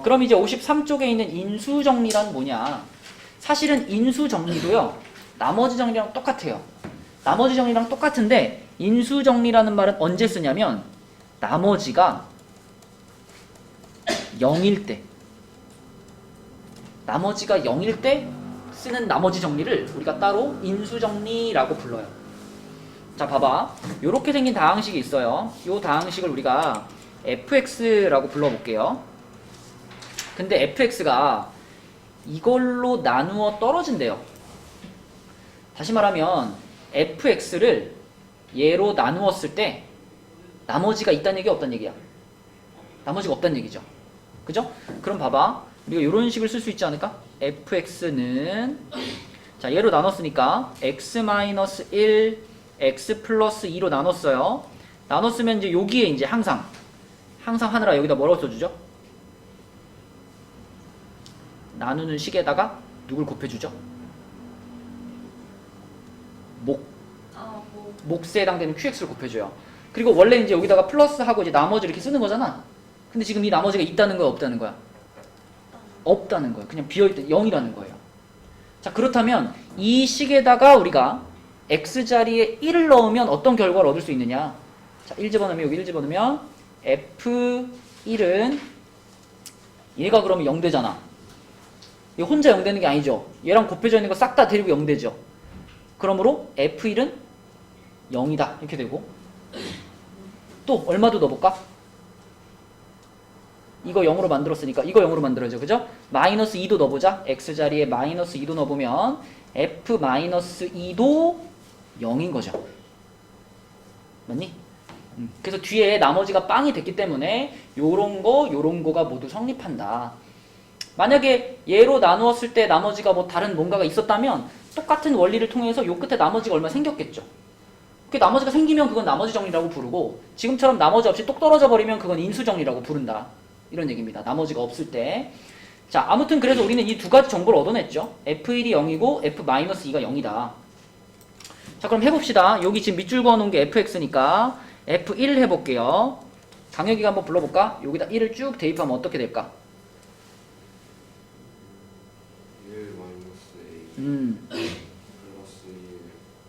그럼 이제 53쪽에 있는 인수정리란 뭐냐? 사실은 인수정리도요. 나머지 정리랑 똑같아요. 나머지 정리랑 똑같은데 인수정리라는 말은 언제 쓰냐면 나머지가 0일 때, 나머지가 0일 때 쓰는 나머지 정리를 우리가 따로 인수정리라고 불러요. 자, 봐봐. 요렇게 생긴 다항식이 있어요. 요 다항식을 우리가 fx라고 불러볼게요. 근데 fx가 이걸로 나누어 떨어진대요. 다시 말하면 fx를 얘로 나누었을 때 나머지가 있다는 얘기야, 없다는 얘기야? 나머지가 없다는 얘기죠. 그죠? 그럼 봐봐. 우리가 이런 식을 쓸 수 있지 않을까? fx는 자, 얘로 나눴으니까 x-1, x 플러스 2로 나눴어요. 나눴으면 이제 여기에 이제 항상 하느라 여기다 뭐라고 써주죠? 나누는 식에다가 누굴 곱해주죠? 몫에 해당되는 qx를 곱해줘요. 그리고 원래 이제 여기다가 플러스하고 이제 나머지 이렇게 쓰는 거잖아. 근데 지금 이 나머지가 있다는 거야, 없다는 거야? 없다는 거예요. 그냥 비어있다, 0이라는 거예요. 자, 그렇다면 이 식에다가 우리가 x자리에 1을 넣으면 어떤 결과를 얻을 수 있느냐? 자, 1 집어넣으면 여기 1 집어넣으면 f1은 얘가 그러면 0 되잖아. 얘 혼자 0 되는 게 아니죠. 얘랑 곱해져 있는 거 싹 다 데리고 0 되죠. 그러므로 f1은 0이다. 이렇게 되고 또 얼마도 넣어볼까? 이거 0으로 만들었으니까 이거 0으로 만들어야죠. 그죠? 마이너스 2도 넣어보자. x자리에 마이너스 2도 넣어보면 f 마이너스 2도 0인 거죠. 맞니? 그래서 뒤에 나머지가 빵이 됐기 때문에 요런 거가 모두 성립한다. 만약에 얘로 나누었을 때 나머지가 뭐 다른 뭔가가 있었다면 똑같은 원리를 통해서 요 끝에 나머지가 얼마 생겼겠죠. 그 나머지가 생기면 그건 나머지 정리라고 부르고 지금처럼 나머지 없이 똑 떨어져 버리면 그건 인수 정리라고 부른다. 이런 얘기입니다. 나머지가 없을 때. 자, 아무튼 그래서 우리는 이 두 가지 정보를 얻어냈죠. f1이 0이고 f-2가 0이다. 자, 그럼 해봅시다. 여기 지금 밑줄 그어놓은 게 fx니까 f1 해볼게요. 강혁이가 한번 불러볼까? 여기다 1을 쭉 대입하면 어떻게 될까? 1 마이너스 a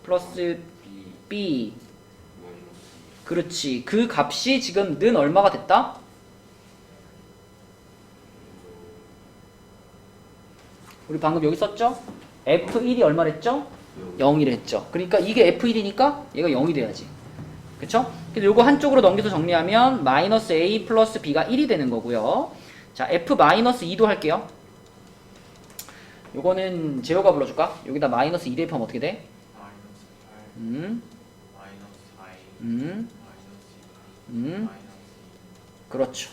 플러스 b 마이너스 그렇지. 그 값이 지금 는 얼마가 됐다? 우리 방금 여기 썼죠? f1이 얼마랬죠? 0이라 했죠. 그러니까 이게 f1이니까 얘가 0이 돼야지. 그쵸? 그래서 요거 한쪽으로 넘겨서 정리하면 마이너스 a 플러스 b가 1이 되는 거고요. 자, f 마이너스 2도 할게요. 요거는 제호가 불러줄까? 여기다 마이너스 2 대입하면 어떻게 돼? 마이너스 8 마이너스 4 마이너스 2 그렇죠.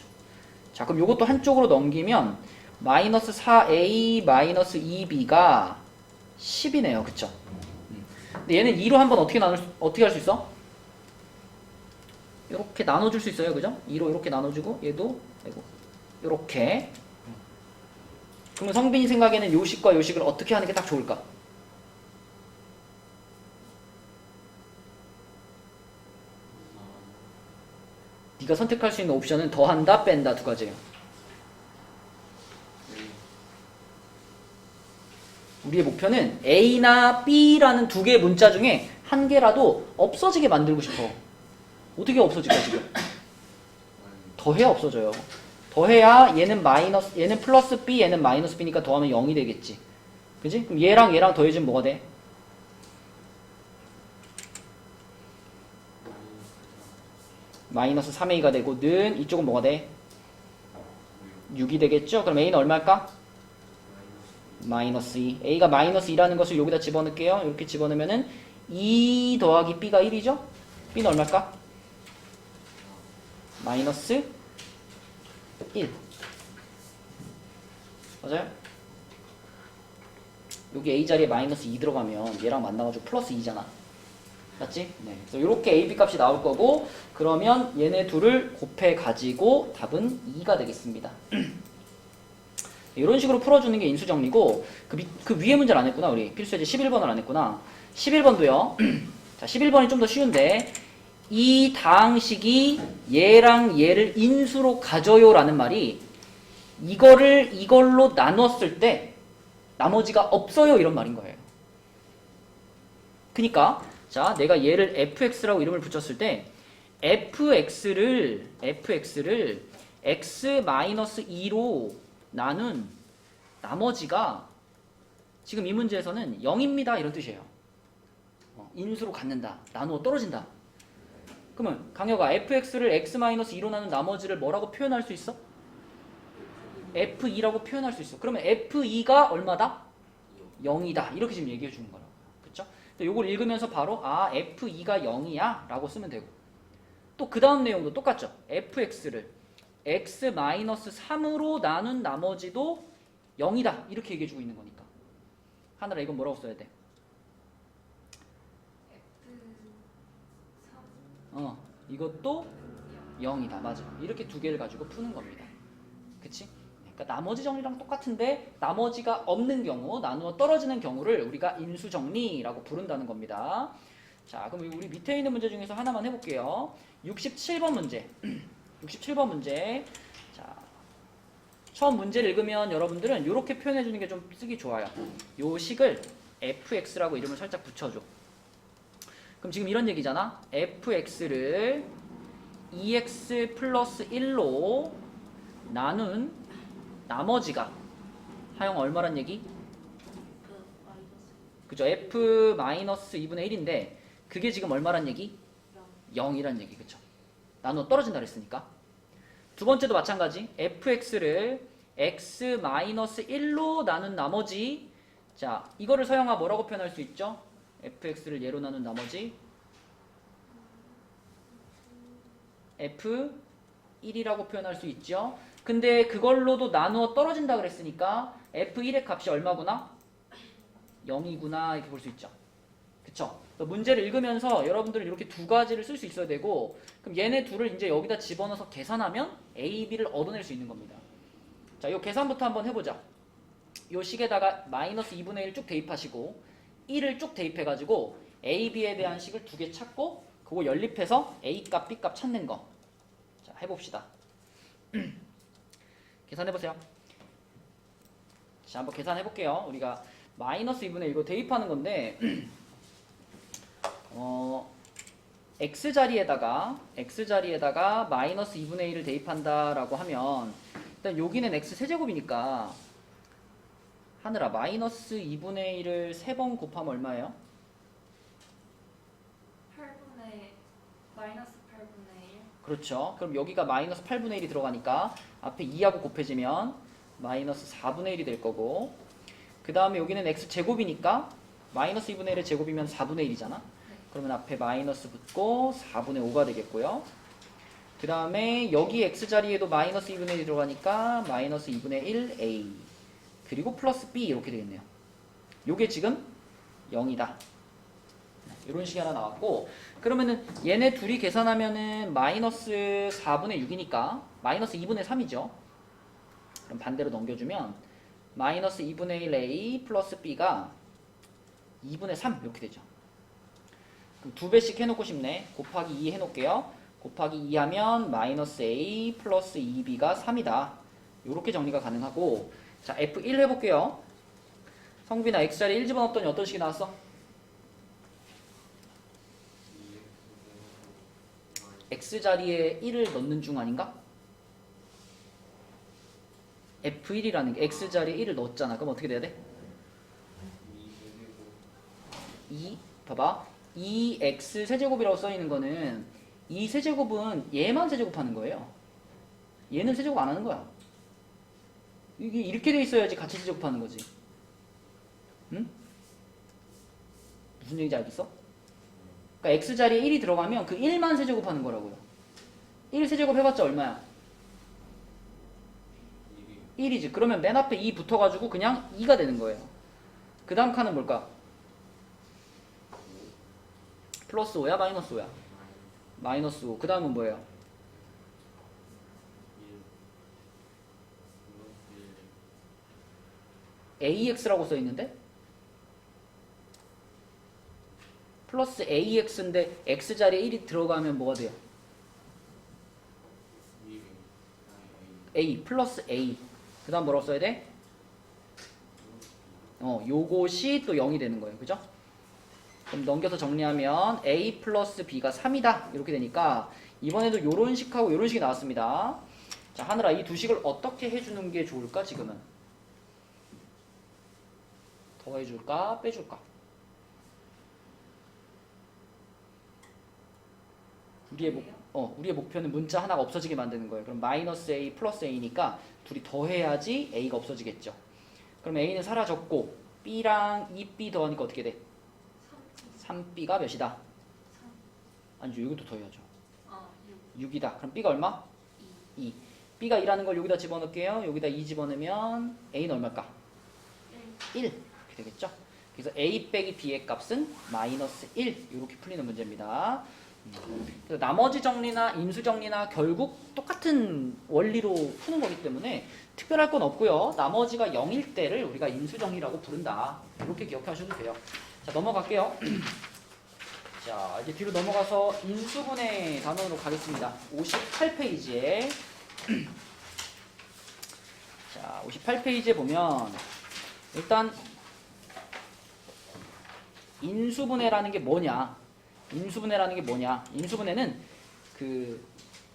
자, 그럼 요것도 한쪽으로 넘기면 마이너스 4a 마이너스 2b가 10이네요. 그쵸? 근데 얘는 2로 한번 어떻게 할 수 있어? 이렇게 나눠줄 수 있어요. 그죠? 2로 이렇게 나눠주고 얘도 아이고 이렇게. 그러면 성빈이 생각에는 요식과 요식을 어떻게 하는 게 딱 좋을까? 네가 선택할 수 있는 옵션은 더한다, 뺀다 두 가지예요. 우리의 목표는 A나 B라는 두 개의 문자 중에 한 개라도 없어지게 만들고 싶어. 어떻게 없어질까 지금? 더해야 없어져요. 더해야 얘는 마이너스, 얘는 플러스 B, 얘는 마이너스 B니까 더하면 0이 되겠지. 그지? 그럼 얘랑 얘랑 더해지면 뭐가 돼? 마이너스 3a가 되고 는 이쪽은 뭐가 돼? 6이 되겠죠? 그럼 a는 얼마일까? 마이너스 2. a가 마이너스 2라는 것을 여기다 집어넣을게요. 이렇게 집어넣으면은 2 더하기 b가 1이죠? b는 얼마일까? 마이너스 1. 맞아요? 여기 a 자리에 마이너스 2 들어가면 얘랑 만나가지고 플러스 2잖아. 맞지? 네. 그래서 이렇게 a, b 값이 나올 거고 그러면 얘네 둘을 곱해가지고 답은 2가 되겠습니다. 이런 식으로 풀어주는 게 인수정리고 그 위에 문제를 안 했구나. 우리 필수예제 11번을 안 했구나. 11번도요. 자, 11번이 좀 더 쉬운데 이 다항식이 얘랑 얘를 인수로 가져요 라는 말이 이걸로 나누었을 때 나머지가 없어요 이런 말인 거예요. 그러니까 자 내가 얘를 fx라고 이름을 붙였을 때 fx를 x-2로 나눈 나머지가 지금 이 문제에서는 0입니다 이런 뜻이에요. 인수로 갖는다, 나누어 떨어진다. 그러면 강혁아 fx를 x-2로 나눈 나머지를 뭐라고 표현할 수 있어? f2라고 표현할 수 있어. 그러면 f2가 얼마다? 0이다. 이렇게 지금 얘기해 주는 거라고. 그쵸? 요걸 읽으면서 바로 f2가 0이야 라고 쓰면 되고, 또 그 다음 내용도 똑같죠. fx를 x-3으로 나눈 나머지도 0이다 이렇게 얘기해 주고 있는 거니까 하늘아 이건 뭐라고 써야 돼? 이것도 0이다. 맞아. 이렇게 두 개를 가지고 푸는 겁니다. 그치? 그러니까 나머지 정리랑 똑같은데 나머지가 없는 경우, 나누어 떨어지는 경우를 우리가 인수정리라고 부른다는 겁니다. 자, 그럼 우리 밑에 있는 문제 중에서 하나만 해볼게요. 67번 문제. 67번 문제. 자, 처음 문제를 읽으면 여러분들은 이렇게 표현해주는 게 좀 쓰기 좋아요. 요 식을 fx라고 이름을 살짝 붙여줘. 그럼 지금 이런 얘기잖아. fx를 2x 플러스 1로 나눈 나머지가 하영 얼마란 얘기? 그죠? f 마이너스 2분의 1인데 그게 지금 얼마란 얘기? 0이란 얘기. 그쵸? 나누어 떨어진다 그랬으니까. 두 번째도 마찬가지. fx를 x 마이너스 1로 나눈 나머지. 자, 이거를 서영아 뭐라고 표현할 수 있죠? fx를 얘로 나눈 나머지 f1이라고 표현할 수 있죠. 근데 그걸로도 나누어 떨어진다 그랬으니까 f1의 값이 얼마구나? 0이구나 이렇게 볼 수 있죠. 그쵸? 문제를 읽으면서 여러분들은 이렇게 두 가지를 쓸 수 있어야 되고, 그럼 얘네 둘을 이제 여기다 집어넣어서 계산하면 a, b를 얻어낼 수 있는 겁니다. 자, 이 계산부터 한번 해보자. 이 식에다가 마이너스 2분의 1 쭉 대입하시고 1을 쭉 대입해가지고 a, b에 대한 식을 두 개 찾고 그거 연립해서 a 값, b 값 찾는 거. 자, 해봅시다. 계산해보세요. 자, 한번 계산해볼게요. 우리가 마이너스 2분의 1 이거 대입하는 건데 x자리에다가 마이너스 2분의 1을 대입한다라고 하면 일단 여기는 x 세제곱이니까 하늘아 마이너스 2분의 1을 3번 곱하면 얼마예요? 마이너스 8분의 1. 그렇죠. 그럼 여기가 마이너스 8분의 1이 들어가니까 앞에 2하고 곱해지면 마이너스 4분의 1이 될 거고, 그 다음에 여기는 x제곱이니까 마이너스 2분의 1의 제곱이면 4분의 1이잖아. 그러면 앞에 마이너스 붙고 4분의 5가 되겠고요. 그 다음에 여기 x자리에도 마이너스 2분의 1이 들어가니까 마이너스 2분의 1a 그리고 플러스 b 이렇게 되겠네요. 요게 지금 0이다. 이런 식이 하나 나왔고, 그러면은 얘네 둘이 계산하면은 마이너스 4분의 6이니까 마이너스 2분의 3이죠. 그럼 반대로 넘겨주면 마이너스 2분의 1a 플러스 b가 2분의 3 이렇게 되죠. 그럼 두 배씩 해놓고 싶네. 곱하기 2 해놓을게요. 곱하기 2 하면 마이너스 a 플러스 2b가 3이다. 이렇게 정리가 가능하고, 자 f1 해볼게요. 성빈아 x자리에 1 집어넣었더니 어떤 식이 나왔어? x자리에 1을 넣는 중 아닌가? f1이라는 게 x자리에 1을 넣었잖아. 그럼 어떻게 돼야 돼? 2 봐봐. 2x 세제곱이라고 써있는 거는 이 세제곱은 얘만 세제곱하는 거예요. 얘는 세제곱 안 하는 거야. 이게 이렇게 돼 있어야지 같이 세제곱하는 거지. 응? 무슨 얘기인지 알겠어? 그러니까 x자리에 1이 들어가면 그 1만 세제곱하는 거라고요. 1 세제곱 해봤자 얼마야? 1이지. 그러면 맨 앞에 2 붙어가지고 그냥 2가 되는 거예요. 그 다음 칸은 뭘까? 플러스 5야? 마이너스 5야? 마이너스 5. 그 다음은 뭐예요? AX라고 써있는데? 플러스 AX인데 X자리에 1이 들어가면 뭐가 돼요? A 플러스 A. 그 다음 뭐라고 써야 돼? 요것이 또 0이 되는 거예요. 그죠? 그럼 넘겨서 정리하면 a 플러스 b가 3이다. 이렇게 되니까 이번에도 요런 식하고 요런 식이 나왔습니다. 자, 하늘아, 이 두 식을 어떻게 해주는 게 좋을까, 지금은? 더해줄까, 빼줄까? 우리의 목표는 문자 하나가 없어지게 만드는 거예요. 그럼 마이너스 a 플러스 a니까 둘이 더해야지 a가 없어지겠죠. 그럼 a는 사라졌고 b랑 2b 더하니까 어떻게 돼? 3b가 몇이다? 아니죠, 여기도 더해야죠. 6이다. 그럼 b가 얼마? 2. b가 2라는 걸 여기다 집어넣을게요. 여기다 2 집어넣으면 a는 얼마일까? 1. 이렇게 되겠죠. 그래서 a 빼기 b의 값은 마이너스 1. 이렇게 풀리는 문제입니다. 그래서 나머지 정리나 인수 정리나 결국 똑같은 원리로 푸는 거기 때문에 특별할 건 없고요. 나머지가 0일 때를 우리가 인수 정리라고 부른다. 이렇게 기억하셔도 돼요. 자, 넘어갈게요. 자, 이제 뒤로 넘어가서 인수분해 단원으로 가겠습니다. 58페이지에 자, 58페이지에 보면 일단 인수분해라는 게 뭐냐? 인수분해는 그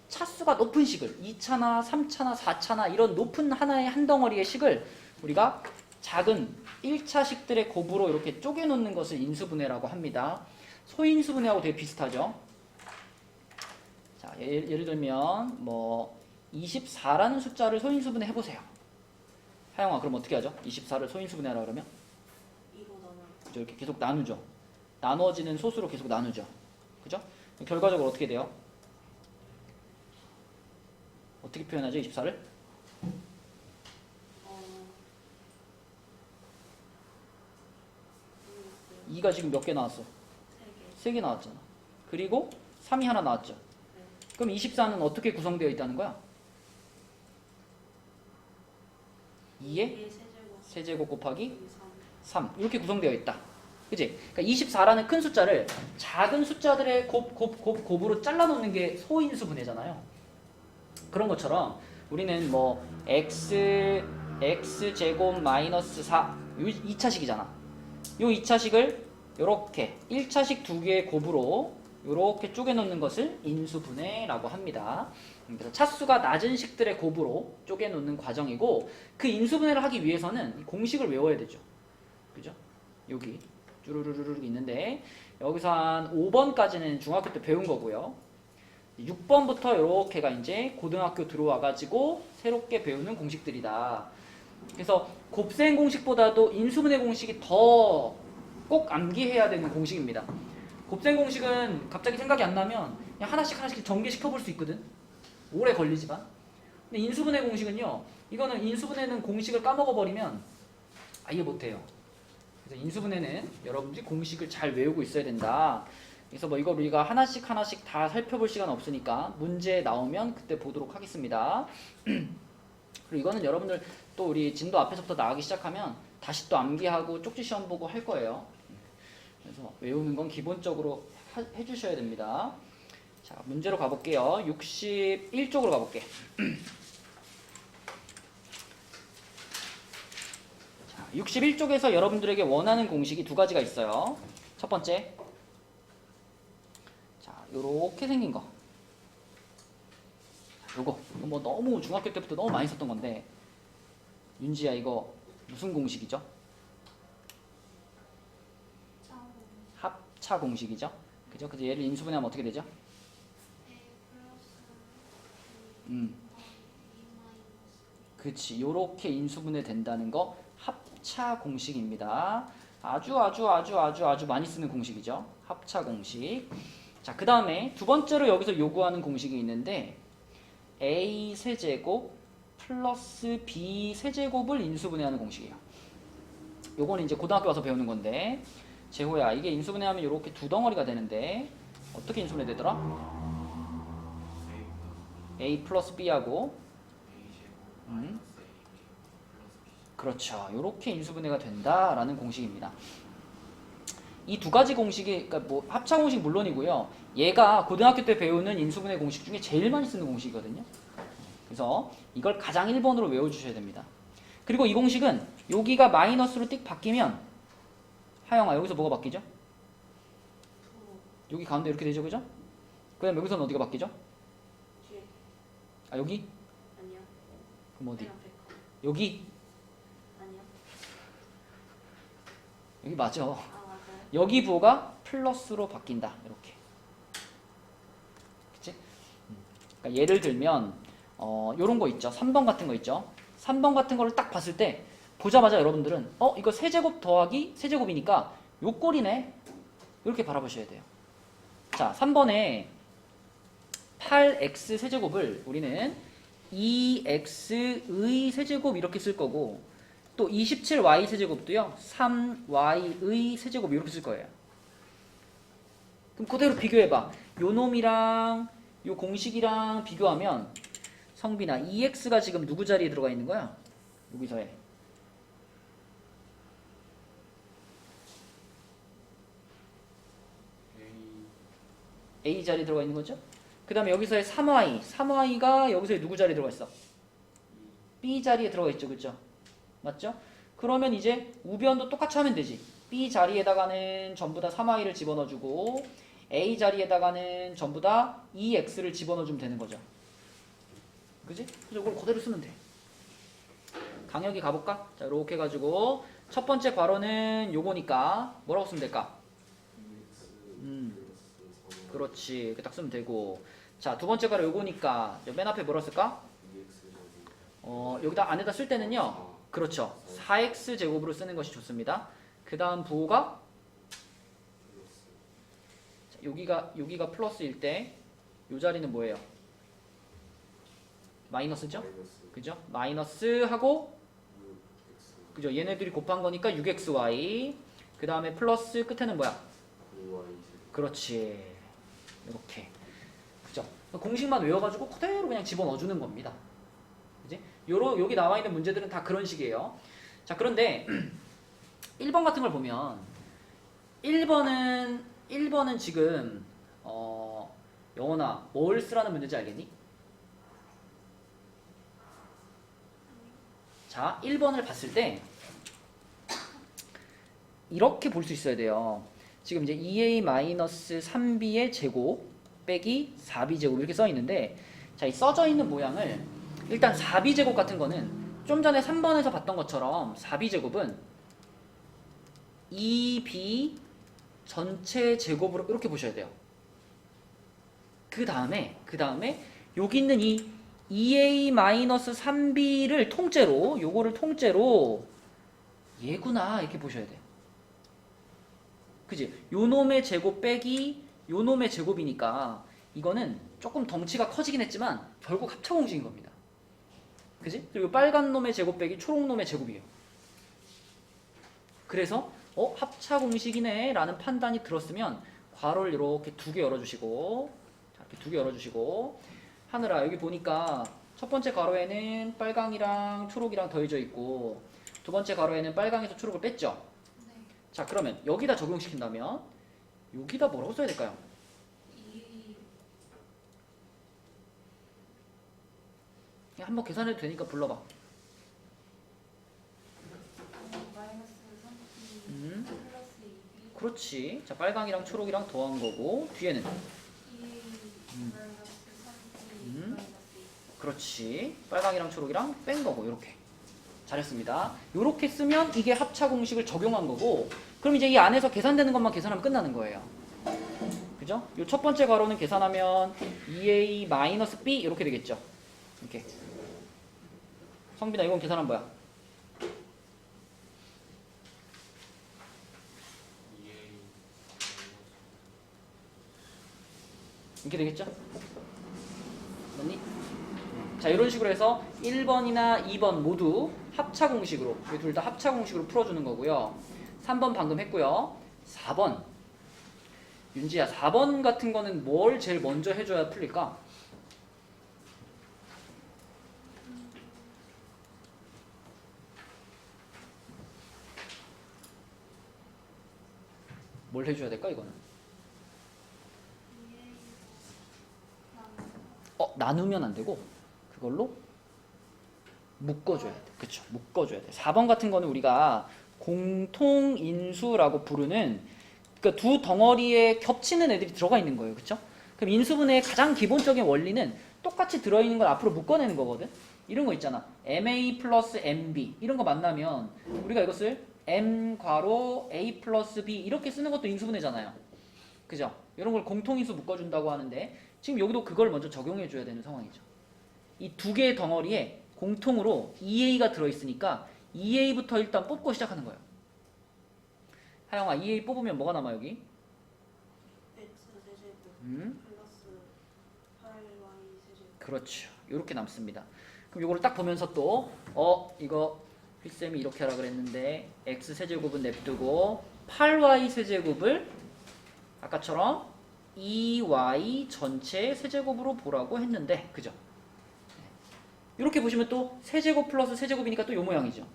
차수가 높은 식을 2차나 3차나 4차나 이런 높은 하나의 한 덩어리의 식을 우리가 작은 1차 식들의 곱으로 이렇게 쪼개놓는 것을 인수분해라고 합니다. 소인수분해하고 되게 비슷하죠. 자, 예를 들면 뭐 24라는 숫자를 소인수분해 해보세요. 하영아, 그럼 어떻게 하죠? 24를 소인수분해하라 그러면? 그죠? 이렇게 계속 나누죠. 나눠지는 소수로 계속 나누죠. 그죠? 결과적으로 어떻게 돼요? 어떻게 표현하죠? 24를? 2가 지금 몇 개 나왔어? 3개 나왔잖아. 그리고 3이 하나 나왔죠. 그럼 24는 어떻게 구성되어 있다는 거야? 2의 세제곱 곱하기 3 이렇게 구성되어 있다. 그치? 그러니까 24라는 큰 숫자를 작은 숫자들의 곱으로 잘라놓는 게 소인수분해잖아요. 그런 것처럼 우리는 뭐 x제곱 마이너스 4 2차식이잖아. 요 2차식을 요렇게 1차식 두 개의 곱으로 요렇게 쪼개놓는 것을 인수분해라고 합니다. 그래서 차수가 낮은 식들의 곱으로 쪼개놓는 과정이고 그 인수분해를 하기 위해서는 공식을 외워야 되죠. 그죠? 여기 쭈루루루루 있는데 여기서 한 5번까지는 중학교 때 배운 거고요. 6번부터 이렇게가 이제 고등학교 들어와가지고 새롭게 배우는 공식들이다. 그래서 곱셈 공식보다도 인수분해 공식이 더 꼭 암기해야 되는 공식입니다. 곱셈 공식은 갑자기 생각이 안 나면 그냥 하나씩 전개시켜 볼 수 있거든. 오래 걸리지만. 근데 인수분해 공식은요. 이거는 인수분해는 공식을 까먹어 버리면 아예 못해요. 그래서 인수분해는 여러분들이 공식을 잘 외우고 있어야 된다. 그래서 뭐 이거 우리가 하나씩 다 살펴볼 시간 없으니까 문제 나오면 그때 보도록 하겠습니다. 그리고 이거는 여러분들 또 우리 진도 앞에서부터 나가기 시작하면 다시 또 암기하고 쪽지 시험 보고 할 거예요. 그래서 외우는 건 기본적으로 해주셔야 됩니다. 자, 문제로 가볼게요. 61쪽으로 가볼게. 61쪽에서 여러분들에게 원하는 공식이 두 가지가 있어요. 첫 번째, 자, 요렇게 생긴 거. 요거 뭐 너무 중학교 때부터 너무 많이 썼던 건데, 윤지야 이거 무슨 공식이죠? 합차 공식이죠. 그죠? 그래서 얘를 인수분해하면 어떻게 되죠? 그치. 요렇게 인수분해 된다는 거 합차 공식입니다. 아주 많이 쓰는 공식이죠. 합차 공식. 자, 그 다음에 두 번째로 여기서 요구하는 공식이 있는데 a 세제곱 플러스 b 세제곱을 인수분해하는 공식이에요. 요건 이제 고등학교 와서 배우는 건데, 재호야 이게 인수분해하면 이렇게 두 덩어리가 되는데 어떻게 인수분해 되더라? a 플러스 b하고 그렇죠. 이렇게 인수분해가 된다라는 공식입니다. 이 두 가지 공식이, 그러니까 뭐 합차 공식 물론이고요. 얘가 고등학교 때 배우는 인수분해 공식 중에 제일 많이 쓰는 공식이거든요. 그래서 이걸 가장 1번으로 외워주셔야 됩니다. 그리고 이 공식은 여기가 마이너스로 띡 바뀌면 하영아 여기서 뭐가 바뀌죠? 여기 가운데 이렇게 되죠, 그죠? 그다음 여기서는 어디가 바뀌죠? 뒤에. 아 여기? 아니요. 그럼 어디? 맨 앞에 거. 여기? 아니요. 여기 맞아. 아, 맞아요. 여기 부호가 플러스로 바뀐다. 이렇게. 그치? 그러니까 예를 들면 요런 거 있죠. 3번 같은 거 있죠. 3번 같은 거를 딱 봤을 때 보자마자 여러분들은 이거 세제곱 더하기 세제곱이니까 요 꼴이네. 이렇게 바라보셔야 돼요. 자, 3번에 8x 세제곱을 우리는 2x의 세제곱 이렇게 쓸 거고 또 27y 세제곱도요 3y의 세제곱 이렇게 쓸 거예요. 그럼 그대로 비교해봐. 요 놈이랑 요 공식이랑 비교하면 성빈아 2x가 지금 누구 자리에 들어가 있는 거야? 여기서 해. A 자리에 들어가 있는 거죠? 그 다음에 여기서의 3y가 여기서의 누구 자리에 들어가 있어? B 자리에 들어가 있죠, 그죠? 맞죠? 그러면 이제 우변도 똑같이 하면 되지. B 자리에다가는 전부 다 3y를 집어넣어주고 A 자리에다가는 전부 다 2x를 집어넣어주면 되는 거죠. 그지? 그래서 이걸 그대로 쓰면 돼. 강역이 가볼까? 자, 이렇게 해가지고 첫 번째 괄호는 요거니까 뭐라고 쓰면 될까? 그렇지. 이렇게 딱 쓰면 되고. 자, 두 번째 괄호 요거니까 맨 앞에 뭐라 쓸까? 여기다 안에다 쓸 때는요. 그렇죠. 4x 제곱으로 쓰는 것이 좋습니다. 그 다음 부호가 자, 여기가 플러스일 때 요 자리는 뭐예요? 마이너스죠? 그죠? 마이너스 하고 그죠? 얘네들이 곱한 거니까 6xy. 그 다음에 플러스 끝에는 뭐야? 그렇지. 이렇게. 그죠? 공식만 외워가지고 그대로 그냥 집어넣어주는 겁니다. 그지? 여기 나와 있는 문제들은 다 그런 식이에요. 자, 그런데 1번 같은 걸 보면 1번은 지금 영원아 뭘 쓰라는 문제인지 알겠니? 자, 1번을 봤을 때 이렇게 볼 수 있어야 돼요. 지금 이제 2a-3b의 제곱 빼기 4b 제곱 이렇게 써 있는데 자, 이 써져 있는 모양을 일단 4b 제곱 같은 거는 좀 전에 3번에서 봤던 것처럼 4b 제곱은 2b 전체 제곱으로 이렇게 보셔야 돼요. 그 다음에 여기 있는 이 2a-3b를 통째로 요거를 통째로 얘구나 이렇게 보셔야 돼요. 그지? 요놈의 제곱 빼기 요놈의 제곱이니까 이거는 조금 덩치가 커지긴 했지만 결국 합차 공식인 겁니다. 그지? 그리고 빨간 놈의 제곱 빼기 초록 놈의 제곱이에요. 그래서 합차 공식이네 라는 판단이 들었으면 괄호를 이렇게 두 개 열어주시고 자, 이렇게 두 개 열어주시고 하늘아 여기 보니까 첫 번째 괄호에는 빨강이랑 초록이랑 더해져 있고 두 번째 괄호에는 빨강에서 초록을 뺐죠? 네. 자, 그러면 여기다 적용시킨다면 여기다 뭐라고 써야 될까요? 그냥 한번 계산해도 되니까 불러봐. 마이너스 3b 플러스 2b 그렇지. 자, 빨강이랑 초록이랑 더한 거고 뒤에는 2 마이너스 3b 마이너스 2. 그렇지. 빨강이랑 초록이랑 뺀 거고 이렇게. 잘했습니다. 이렇게 쓰면 이게 합차 공식을 적용한 거고 그럼 이제 이 안에서 계산되는 것만 계산하면 끝나는 거예요. 그죠? 이 첫 번째 괄호는 계산하면 2a-b 이렇게 되겠죠. 이렇게. 성빈아 이건 계산하면 뭐야? 이렇게 되겠죠? 맞니? 자, 이런 식으로 해서 1번이나 2번 모두 합차 공식으로 이 둘 다 합차 공식으로 풀어주는 거고요. 3번 방금 했고요. 4번 윤지야 4번 같은 거는 뭘 제일 먼저 해줘야 풀릴까? 뭘 해줘야 될까 이거는? 나누면 안 되고 그걸로 묶어줘야 돼. 그쵸? 묶어줘야 돼. 4번 같은 거는 우리가 공통인수라고 부르는, 그러니까 두 덩어리에 겹치는 애들이 들어가 있는 거예요. 그쵸? 그럼 인수분해의 가장 기본적인 원리는 똑같이 들어있는 걸 앞으로 묶어내는 거거든. 이런 거 있잖아. MA 플러스 MB 이런 거 만나면 우리가 이것을 M 괄호 A 플러스 B 이렇게 쓰는 것도 인수분해잖아요. 그죠? 이런 걸 공통인수 묶어준다고 하는데 지금 여기도 그걸 먼저 적용해줘야 되는 상황이죠. 이 두 개의 덩어리에 공통으로 2A가 들어있으니까 2A부터 일단 뽑고 시작하는 거예요. 하영아 2A 뽑으면 뭐가 남아 여기? X 세제곱 플러스 8Y 세제곱. 그렇죠. 이렇게 남습니다. 그럼 이거를 딱 보면서 또 이거 필쌤이 이렇게 하라 그랬는데 x 세제곱은 냅두고 8y 세제곱을 아까처럼 2y 전체 세제곱으로 보라고 했는데 그죠? 이렇게 보시면 또 세제곱 플러스 세제곱이니까 또 요 모양이죠.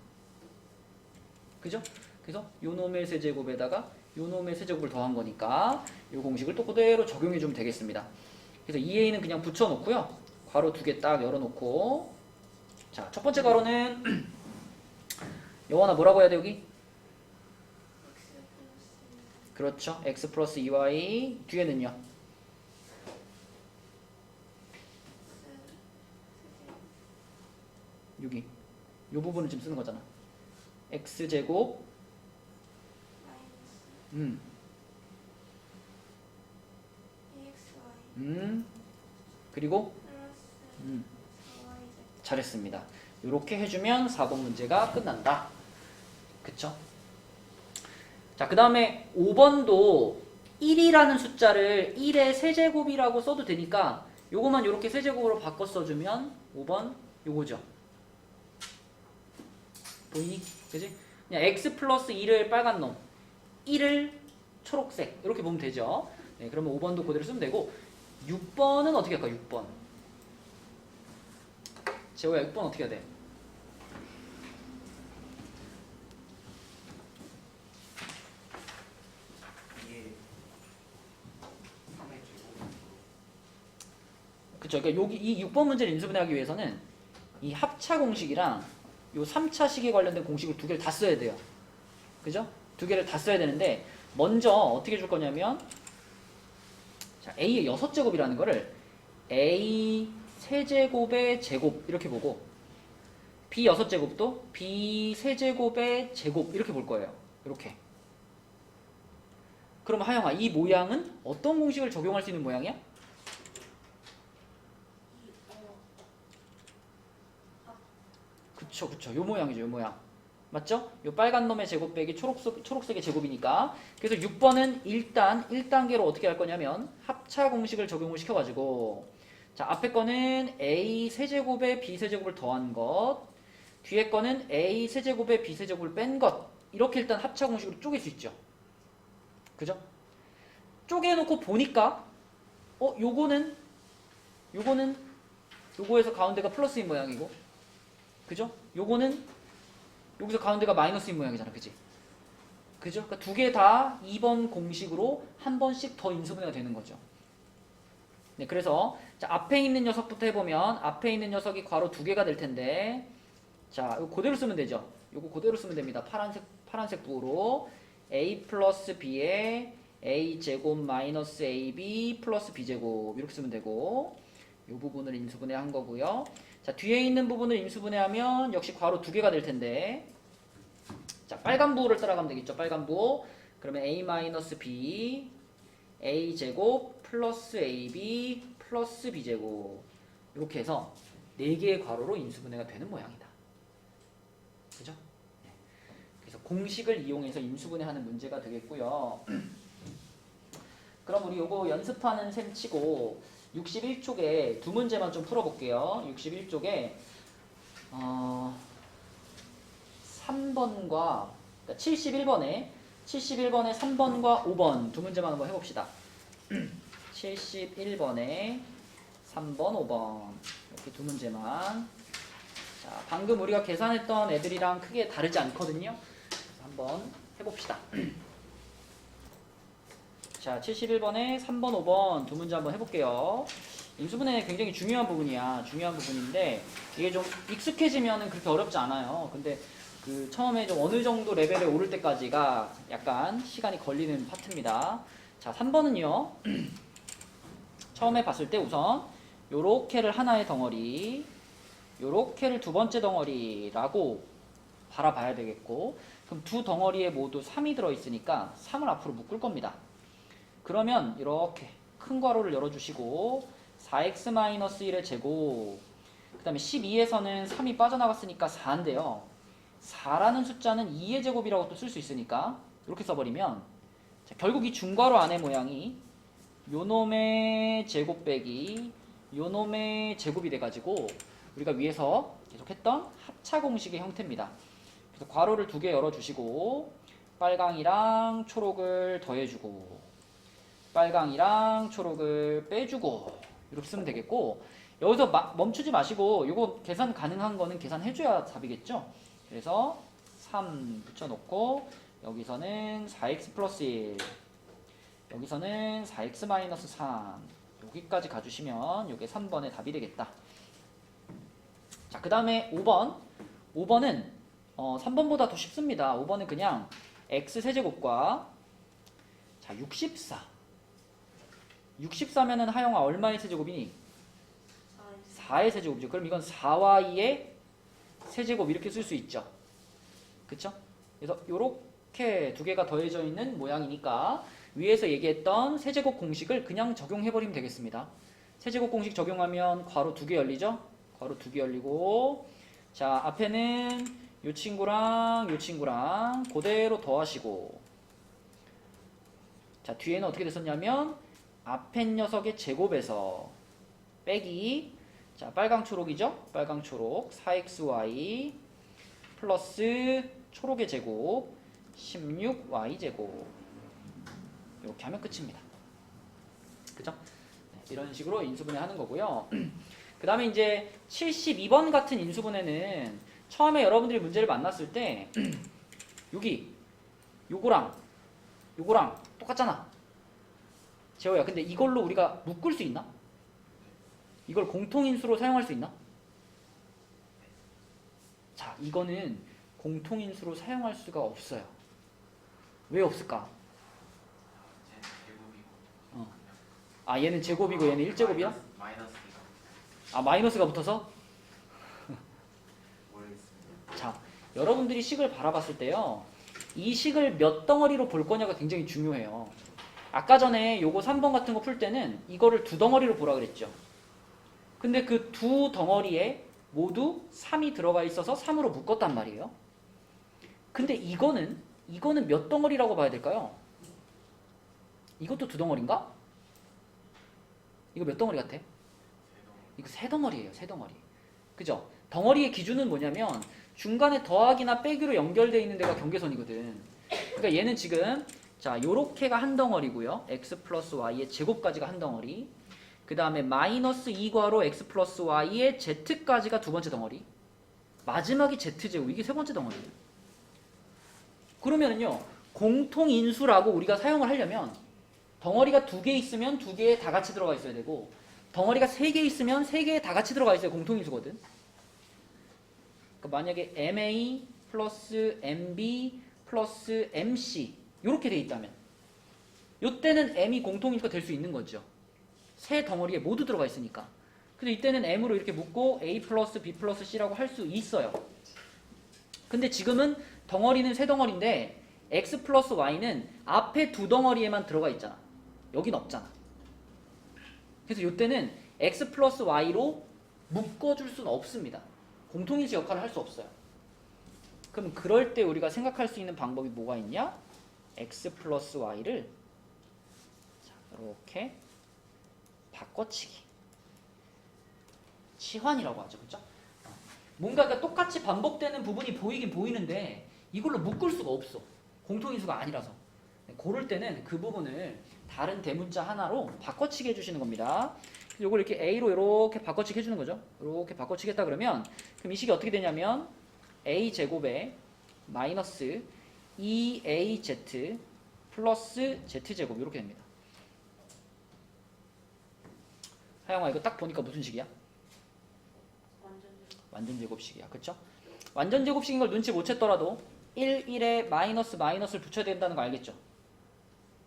그죠? 그래서 요 놈의 세제곱에다가 요 놈의 세제곱을 더한 거니까 요 공식을 또 그대로 적용해 주면 되겠습니다. 그래서 2a는 그냥 붙여놓고요. 괄호 두 개 딱 열어놓고 자, 첫 번째 괄호는 영원아 뭐라고 해야 돼 여기? 그렇죠. x 플러스 2y 뒤에는요? 여기 요 부분을 지금 쓰는 거잖아. x제곱 AXY 그리고 플러스 4Y 잘했습니다. 이렇게 해주면 4번 문제가 끝난다. 그쵸? 자, 그 다음에 5번도 1이라는 숫자를 1의 세제곱이라고 써도 되니까 요거만 이렇게 세제곱으로 바꿔 써주면 5번 요거죠. 보이니? 그지? 그냥 x 플러스 2를 빨간 놈, 1을 초록색 이렇게 보면 되죠. 네, 그러면 5번도 그대로 쓰면 되고 6번은 어떻게 할까? 6번 재호야 6번 어떻게 해야 돼? 그쵸. 그러니까 여기 이 6번 문제를 인수분해하기 위해서는 이 합차 공식이랑 요 3차 식에 관련된 공식을 두 개를 다 써야 돼요. 그죠? 두 개를 다 써야 되는데 먼저 어떻게 줄 거냐면 자, A의 6제곱이라는 거를 A 세제곱의 제곱 이렇게 보고 B 6제곱도 B 세제곱의 제곱 이렇게 볼 거예요. 이렇게. 그럼 하영아 이 모양은 어떤 공식을 적용할 수 있는 모양이야? 그쵸 그쵸 요 모양이죠. 요 모양 맞죠? 요 빨간 놈의 제곱 빼기 초록색의 제곱이니까 그래서 6번은 일단 1단계로 어떻게 할 거냐면 합차 공식을 적용을 시켜가지고 자 앞에 거는 A 세제곱에 B 세제곱을 더한 것 뒤에 거는 A 세제곱에 B 세제곱을 뺀 것 이렇게 일단 합차 공식으로 쪼갤 수 있죠. 그죠? 쪼개놓고 보니까 요거에서 가운데가 플러스인 모양이고 그죠? 요거는 여기서 가운데가 마이너스인 모양이잖아. 그지? 그죠? 그러니까 두 개 다 2번 공식으로 한 번씩 더 인수분해가 되는 거죠. 네, 그래서 자, 앞에 있는 녀석부터 해보면 앞에 있는 녀석이 괄호 두 개가 될 텐데 자, 이거 그대로 쓰면 되죠. 요거 그대로 쓰면 됩니다. 파란색 부호로 a 플러스 b에 a 제곱 마이너스 ab 플러스 b 제곱 이렇게 쓰면 되고 이 부분을 인수분해 한 거고요. 자, 뒤에 있는 부분을 인수분해하면 역시 괄호 두 개가 될 텐데 자, 빨간 부호를 따라가면 되겠죠. 빨간 부호. 그러면 a 마이너스 b a 제곱 플러스 ab 플러스 b 제곱 이렇게 해서 4개의 괄호로 인수분해가 되는 모양이다. 그죠? 네. 그래서 공식을 이용해서 인수분해하는 문제가 되겠고요. 그럼 우리 요거 연습하는 셈 치고 61쪽에 두 문제만 좀 풀어볼게요. 61쪽에 3번과 그러니까 71번에 3번과 5번 두 문제만 한번 해봅시다. 71번에 3번, 5번 이렇게 두 문제만. 자, 방금 우리가 계산했던 애들이랑 크게 다르지 않거든요. 그래서 한번 해봅시다. 자, 71번에 3번, 5번 두 문제 한번 해볼게요. 인수분해 굉장히 중요한 부분이야. 중요한 부분인데 이게 좀 익숙해지면은 그렇게 어렵지 않아요. 근데 그 처음에 좀 어느 정도 레벨에 오를 때까지가 약간 시간이 걸리는 파트입니다. 자, 3번은요. 처음에 봤을 때 우선 요렇게를 하나의 덩어리, 요렇게를 두 번째 덩어리라고 바라봐야 되겠고, 그럼 두 덩어리에 모두 3이 들어있으니까 3을 앞으로 묶을 겁니다. 그러면 이렇게 큰 괄호를 열어주시고 4x-1의 제곱, 그 다음에 12에서는 3이 빠져나갔으니까 4인데요. 4라는 숫자는 2의 제곱이라고 또 쓸 수 있으니까 이렇게 써버리면, 자, 결국 이 중괄호 안의 모양이 요놈의 제곱 빼기 요놈의 제곱이 돼가지고 우리가 위에서 계속했던 합차 공식의 형태입니다. 그래서 괄호를 2개 열어주시고 빨강이랑 초록을 더해주고 빨강이랑 초록을 빼주고 이렇게 쓰면 되겠고, 여기서 멈추지 마시고 이거 계산 가능한 거는 계산해줘야 답이겠죠. 그래서 3 붙여놓고 여기서는 4x 플러스 1, 여기서는 4x 마이너스 3, 여기까지 가주시면 이게 3번의 답이 되겠다. 자, 그 다음에 5번. 5번은 3번보다 더 쉽습니다. 5번은 그냥 x 세제곱과, 자, 64. 64면은 하영아 얼마의 세제곱이니? 4의 세제곱이죠. 그럼 이건 4y의 세제곱 이렇게 쓸 수 있죠. 그쵸? 그래서 요렇게 두 개가 더해져 있는 모양이니까 위에서 얘기했던 세제곱 공식을 그냥 적용해버리면 되겠습니다. 세제곱 공식 적용하면 괄호 2개 열리죠? 괄호 2개 열리고, 자, 앞에는 요 친구랑 요 친구랑 그대로 더하시고, 자, 뒤에는 어떻게 됐었냐면 앞에 녀석의 제곱에서 빼기, 자, 빨강 초록이죠? 빨강 초록 4xy 플러스 초록의 제곱 16y 제곱, 이렇게 하면 끝입니다. 그죠? 네, 이런 식으로 인수분해 하는 거고요. 그 다음에 이제 72번 같은 인수분해는 처음에 여러분들이 문제를 만났을 때 여기 요거랑 똑같잖아. 재호야, 근데 이걸로 우리가 묶을 수 있나? 이걸 공통인수로 사용할 수 있나? 자, 이거는 공통인수로 사용할 수가 없어요. 왜 없을까? 아, 얘는 제곱이고 얘는 1제곱이야? 마이너스가 아, 마이너스가 붙어서? 모르겠습니다. 자, 여러분들이 식을 바라봤을 때요, 이 식을 몇 덩어리로 볼 거냐가 굉장히 중요해요. 아까 전에 요거 3번 같은 거 풀 때는 이거를 두 덩어리로 보라 그랬죠. 근데 그 두 덩어리에 모두 3이 들어가 있어서 3으로 묶었단 말이에요. 근데 이거는 몇 덩어리라고 봐야 될까요? 이것도 두 덩어리인가? 이거 몇 덩어리 같아? 이거 세 덩어리예요. 세 덩어리. 그죠? 덩어리의 기준은 뭐냐면 중간에 더하기나 빼기로 연결되어 있는 데가 경계선이거든. 그러니까 얘는 지금, 자, 요렇게가 한 덩어리고요. x 플러스 y의 제곱까지가 한 덩어리. 그 다음에 마이너스 2괄호 x 플러스 y의 z까지가 두 번째 덩어리. 마지막이 z제곱. 이게 세 번째 덩어리예요. 그러면은요, 공통인수라고 우리가 사용을 하려면 덩어리가 2개 있으면 2개에 다 같이 들어가 있어야 되고, 덩어리가 3개 있으면 3개에 다 같이 들어가 있어야 공통인수거든. 그러니까 만약에 MA 플러스 MB 플러스 MC 이렇게 돼 있다면 이때는 M이 공통인수가 될 수 있는 거죠. 세 덩어리에 모두 들어가 있으니까. 근데 이때는 M으로 이렇게 묶고 A 플러스 B 플러스 C라고 할 수 있어요. 근데 지금은 덩어리는 세 덩어리인데 X 플러스 Y는 앞에 두 덩어리에만 들어가 있잖아. 여긴 없잖아. 그래서 이때는 X 플러스 Y로 묶어줄 수는 없습니다. 공통인수 역할을 할 수 없어요. 그럼 그럴 때 우리가 생각할 수 있는 방법이 뭐가 있냐? X 플러스 Y를, 자, 이렇게 바꿔치기, 치환이라고 하죠. 그죠? 뭔가 똑같이 반복되는 부분이 보이긴 보이는데 이걸로 묶을 수가 없어. 공통인수가 아니라서. 고를 때는 그 부분을 다른 대문자 하나로 바꿔치기 해주시는 겁니다. 요걸 이렇게 A로 이렇게 바꿔치기 해주는 거죠. 이렇게 바꿔치기 했다 그러면, 그럼 이 식이 어떻게 되냐면 A 제곱에 마이너스 2AZ 플러스 Z제곱 이렇게 됩니다. 하영아 이거 딱 보니까 무슨 식이야? 완전 완전 제곱식이야. 그쵸? 완전 제곱식인 걸 눈치 못 챘더라도 1, 1에 마이너스를 붙여야 된다는 거 알겠죠?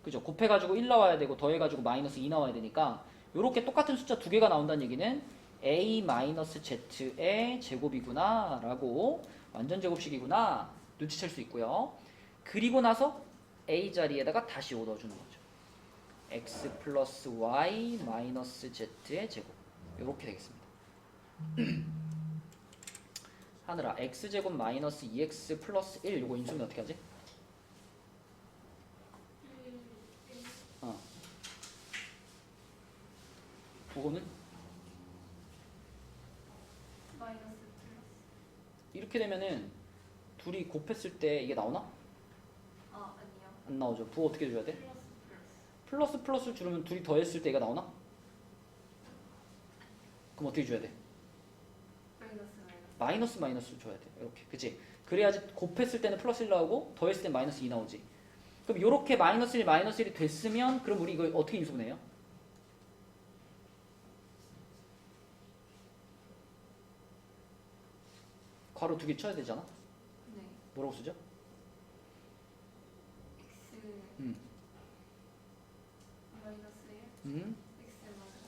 그죠? 곱해가지고 1 나와야 되고 더해가지고 마이너스 2 나와야 되니까 요렇게 똑같은 숫자 두 개가 나온다는 얘기는 a-z의 제곱이구나 라고 완전 제곱식이구나 눈치챌 수 있고요. 그리고 나서 a 자리에다가 다시 5 넣어주는 거죠. x 플러스 y 마이너스 z의 제곱 요렇게 되겠습니다. 하늘아 x제곱 마이너스 2x 플러스 1 요거 인수는 어떻게 하지? 그거는 마이너스 플러스. 이렇게 되면은 둘이 곱했을 때 이게 나오나? 아 아니요. 안 나오죠. 부호 어떻게 줘야 돼? 플러스 플러스. 플러스를 주면 둘이 더했을 때 얘가 나오나? 그럼 어떻게 줘야 돼? 마이너스를 줘야 돼. 이렇게. 그치? 그래야지 곱했을 때는 플러스 1 나오고 더했을 때 마이너스 2 나오지. 그럼 이렇게 마이너스 1이 됐으면 그럼 우리 이거 어떻게 인수분해요? 괄호 두 개 쳐야 되잖아? 네. 뭐라고 쓰죠? x 음. 마이너스 1. 음. x 마이너스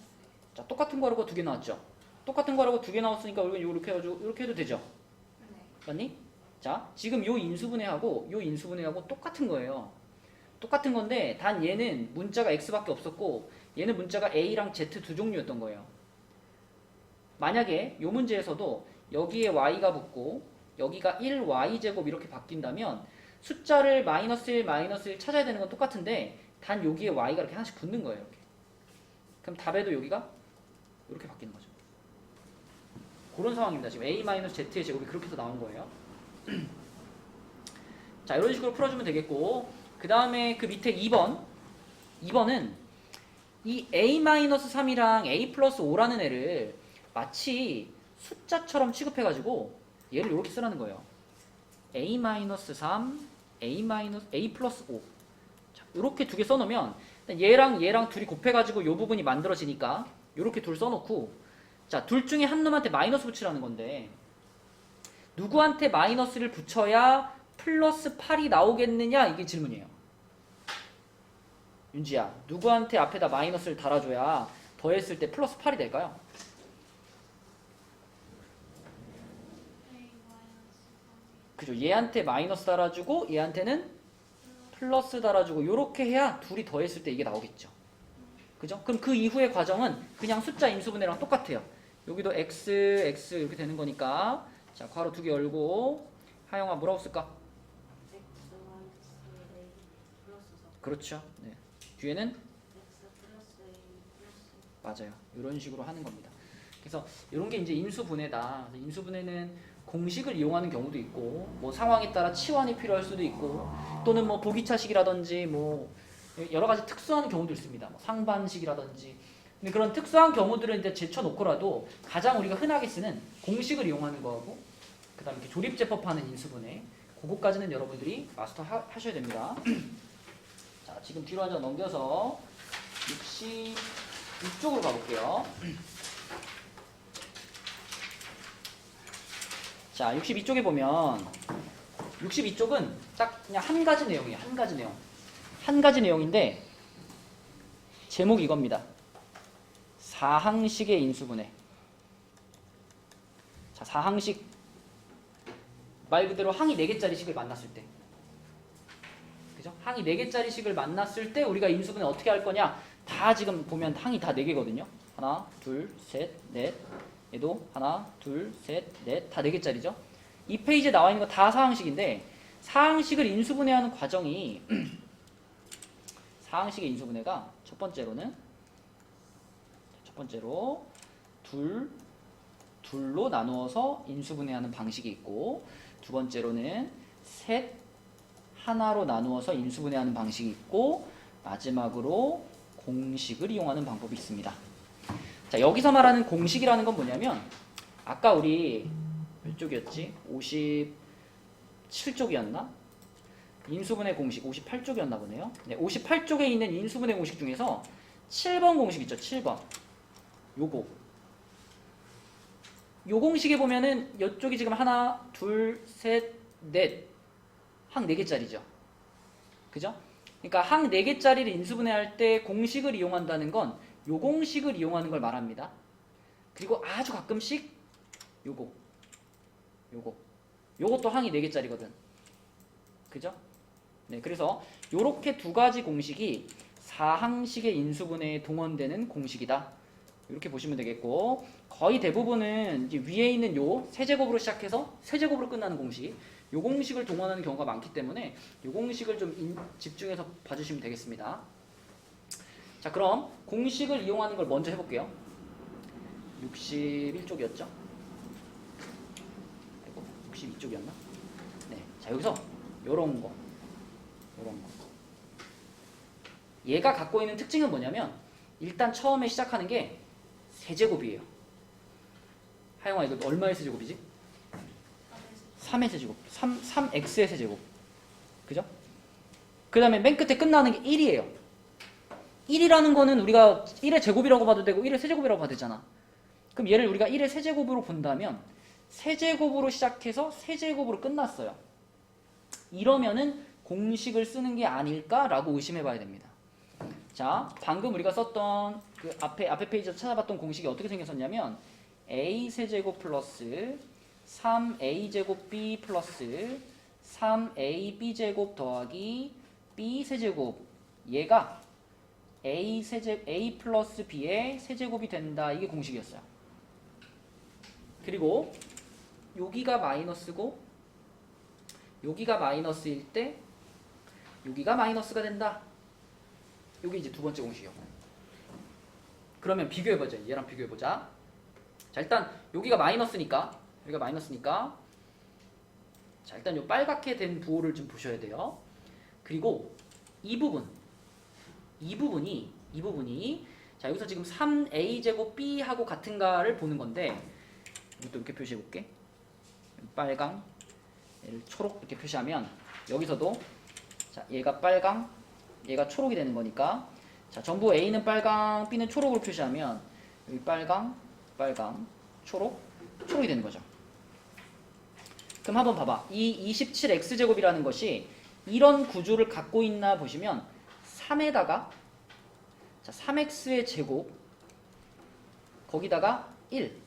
1. 자, 똑같은 괄호가 두 개 나왔죠? 똑같은 괄호가 두 개 나왔으니까 우리가 이렇게 해가지고 이렇게 해도 되죠? 네. 맞니? 자, 지금 요 인수분해하고 똑같은 거예요. 똑같은 건데 단 얘는 문자가 x밖에 없었고 얘는 문자가 a랑 z 두 종류였던 거예요. 만약에 요 문제에서도 여기에 y가 붙고 여기가 1y제곱 이렇게 바뀐다면 숫자를 마이너스 1 찾아야 되는 건 똑같은데 단 여기에 y가 이렇게 하나씩 붙는 거예요. 이렇게. 그럼 답에도 여기가 이렇게 바뀌는 거죠. 그런 상황입니다. 지금 a-z의 제곱이 그렇게 해서 나온 거예요. 자, 이런 식으로 풀어주면 되겠고 그 다음에 그 밑에 2번은 이 a-3이랑 a 플러스 5라는 애를 마치 숫자처럼 취급해가지고 얘를 이렇게 쓰라는 거예요. a-3, a 플러스 5 자, 이렇게 두 개 써놓으면 얘랑 둘이 곱해가지고 이 부분이 만들어지니까 이렇게 둘 써놓고 자, 둘 중에 한 놈한테 마이너스 붙이라는 건데 누구한테 마이너스를 붙여야 플러스 8이 나오겠느냐 이게 질문이에요. 윤지야, 누구한테 앞에다 마이너스를 달아줘야 더했을 때 플러스 8이 될까요? a 마이너스 3. 그죠? 얘한테 마이너스 달아주고 얘한테는 플러스 달아주고 이렇게 해야 둘이 더했을 때 이게 나오겠죠. 그죠? 그럼 그 이후의 과정은 그냥 숫자 인수분해랑 똑같아요. 여기도 x 이렇게 되는 거니까 자, 괄호 두 개 열고 하영아 뭐라고 쓸까? x 마이너스 a 플러스 4. 그렇죠. 네. 뒤에는 x 플러스 a 플러스. 맞아요. 이런 식으로 하는 겁니다. 그래서 이런 게 이제 인수분해다. 인수분해는 공식을 이용하는 경우도 있고 뭐 상황에 따라 치환이 필요할 수도 있고 또는 뭐 보기차식이라든지 뭐 여러 가지 특수한 경우도 있습니다. 뭐 상반식이라든지 근데 그런 특수한 경우들은 이제 제쳐놓고라도 가장 우리가 흔하게 쓰는 공식을 이용하는 거하고 그 다음에 이렇게 조립제법하는 인수분해 그거까지는 여러분들이 마스터 하셔야 됩니다. 자, 지금 뒤로 한 장 넘겨서 66쪽으로 가볼게요. 자, 62쪽에 보면 62쪽은 딱 그냥 한 가지 내용이에요. 한 가지 내용. 한 가지 내용인데 제목이 이겁니다. 사항식의 인수분해. 자, 사항식 말 그대로 항이 4개짜리 식을 만났을 때 그죠? 항이 4개짜리 식을 만났을 때 우리가 인수분해 어떻게 할 거냐? 다 지금 보면 항이 다 4개거든요. 하나, 둘, 셋, 넷. 얘도 하나, 둘, 셋, 넷. 다 4개짜리죠. 이 페이지에 나와 있는 거 다 사항식인데 사항식을 인수분해하는 과정이 사항식의 인수분해가 첫 번째로 둘로 나누어서 인수분해하는 방식이 있고 두 번째로는 셋 하나로 나누어서 인수분해하는 방식이 있고 마지막으로 공식을 이용하는 방법이 있습니다. 자, 여기서 말하는 공식이라는 건 뭐냐면 아까 우리 몇 쪽이었지? 57쪽이었나? 인수분해 공식 58쪽이었나 보네요. 네, 58쪽에 있는 인수분해 공식 중에서 7번 공식 있죠. 7번. 요거. 요 공식에 보면은 이쪽이 지금 하나, 둘, 셋, 넷. 항 4개짜리죠. 그죠? 그러니까 항 4개짜리를 인수분해할 때 공식을 이용한다는 건 요 공식을 이용하는 걸 말합니다. 그리고 아주 가끔씩 요거. 요것도 항이 4개짜리거든. 그죠? 네, 그래서 요렇게 두 가지 공식이 4항식의 인수분해에 동원되는 공식이다. 이렇게 보시면 되겠고, 거의 대부분은 이제 위에 있는 요 세제곱으로 시작해서 세제곱으로 끝나는 공식, 요 공식을 동원하는 경우가 많기 때문에 요 공식을 좀 집중해서 봐주시면 되겠습니다. 자, 그럼 공식을 이용하는 걸 먼저 해볼게요. 61쪽이었죠? 62쪽이었나? 네, 자 여기서 요런 거. 얘가 갖고 있는 특징은 뭐냐면 일단 처음에 시작하는 게 세제곱이에요. 하영아 이거 얼마의 세제곱이지? 3의 세제곱. 3x의 세제곱. 그죠? 그 다음에 맨 끝에 끝나는 게 1이에요. 1이라는 거는 우리가 1의 제곱이라고 봐도 되고 1의 세제곱이라고 봐도 되잖아. 그럼 얘를 우리가 1의 세제곱으로 본다면 세제곱으로 시작해서 세제곱으로 끝났어요. 이러면은 공식을 쓰는 게 아닐까라고 의심해 봐야 됩니다. 자, 방금 우리가 썼던 그 앞에 페이지에서 찾아봤던 공식이 어떻게 생겼었냐면 a 세제곱 플러스 3a 제곱 b 플러스 3ab 제곱 더하기 b 세제곱, 얘가 a 플러스 b의 세제곱이 된다. 이게 공식이었어요. 그리고 여기가 마이너스고 여기가 마이너스일 때 여기가 마이너스가 된다. 여기 이제 두 번째 공식이요. 그러면 비교해보자. 얘랑 비교해보자. 자, 일단 여기가 마이너스니까 자, 일단 요 빨갛게 된 부호를 좀 보셔야 돼요. 그리고 이 부분이 자, 여기서 지금 3a 제곱 b하고 같은가를 보는 건데 이것도 이렇게 표시해 볼게. 빨강, 얘를 초록 이렇게 표시하면 여기서도 자, 얘가 빨강, 얘가 초록이 되는 거니까 자, 전부 a는 빨강, b는 초록으로 표시하면 여기 빨강, 초록이 되는 거죠. 그럼 한번 봐봐. 이 27x제곱이라는 것이 이런 구조를 갖고 있나 보시면 3에다가 자, 3x의 제곱 거기다가 1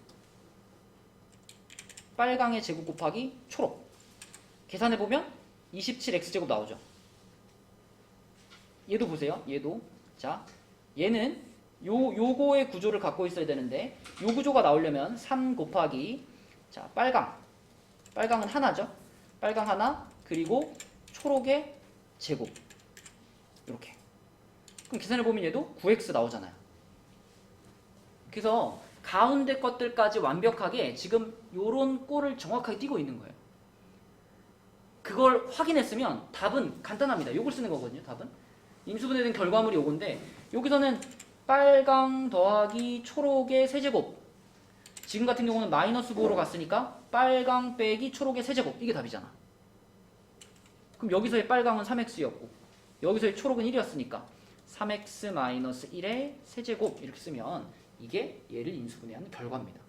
빨강의 제곱 곱하기 초록 계산해보면 27x제곱 나오죠. 얘도 보세요. 얘도 자, 얘는 요거의 구조를 갖고 있어야 되는데 요 구조가 나오려면 3 곱하기 자, 빨강은 하나죠. 빨강 하나 그리고 초록의 제곱 이렇게. 그럼 계산해보면 얘도 9x 나오잖아요. 그래서 가운데 것들까지 완벽하게 지금 요런 꼴을 정확하게 띄고 있는 거예요. 그걸 확인했으면 답은 간단합니다. 요걸 쓰는 거거든요. 답은 인수분해된 결과물이 요건데 여기서는 빨강 더하기 초록의 세제곱, 지금 같은 경우는 마이너스 9로 갔으니까 빨강 빼기 초록의 세제곱, 이게 답이잖아. 그럼 여기서의 빨강은 3x였고 여기서의 초록은 1이었으니까 3x 마이너스 1의 세제곱 이렇게 쓰면 이게 얘를 인수분해하는 결과입니다.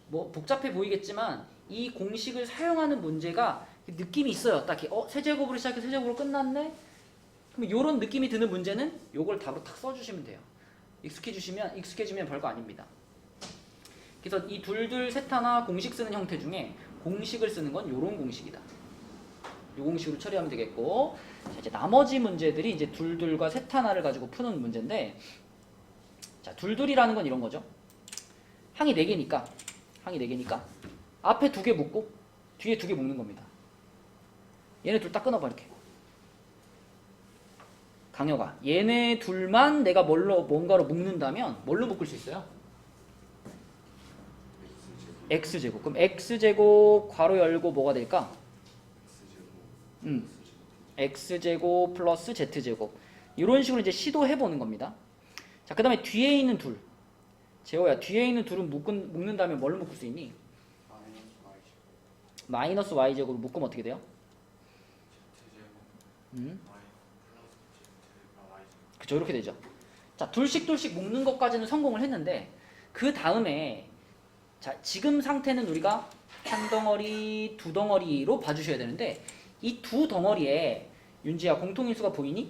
뭐 복잡해 보이겠지만 이 공식을 사용하는 문제가 느낌이 있어요. 딱히 세제곱으로 시작해서 세제곱으로 끝났네? 그럼 이런 느낌이 드는 문제는 요걸 답으로 탁 써주시면 돼요. 익숙해지면 별거 아닙니다. 그래서 이 둘둘 셋하나 공식 쓰는 형태 중에 공식을 쓰는 건 요런 공식이다. 요 공식으로 처리하면 되겠고, 자, 이제 나머지 문제들이 이제 둘둘과 셋하나를 가지고 푸는 문제인데, 자, 둘둘이라는 건 이런 거죠. 항이 4개니까 앞에 2개 묶고 뒤에 2개 묶는 겁니다. 얘네 둘 딱 끊어봐 이렇게. 강여가 얘네 둘만 내가 뭔가로 묶는다면 뭘로 묶을 수 있어요? x제곱. 그럼 x제곱 괄호 열고 뭐가 될까? x제곱 플러스 z제곱. 이런 식으로 이제 시도해보는 겁니다. 자, 그 다음에 뒤에 있는 둘. 재호야, 뒤에 있는 둘은 묶는다면 뭘로 묶을 수 있니? 마이너스 y제곱으로 묶으면 어떻게 돼요? 그쵸, 이렇게 되죠. 자, 둘씩 묶는 것까지는 성공을 했는데 그 다음에 자, 지금 상태는 우리가 한 덩어리, 두 덩어리로 봐주셔야 되는데 이 두 덩어리에 윤지야 공통인수가 보이니?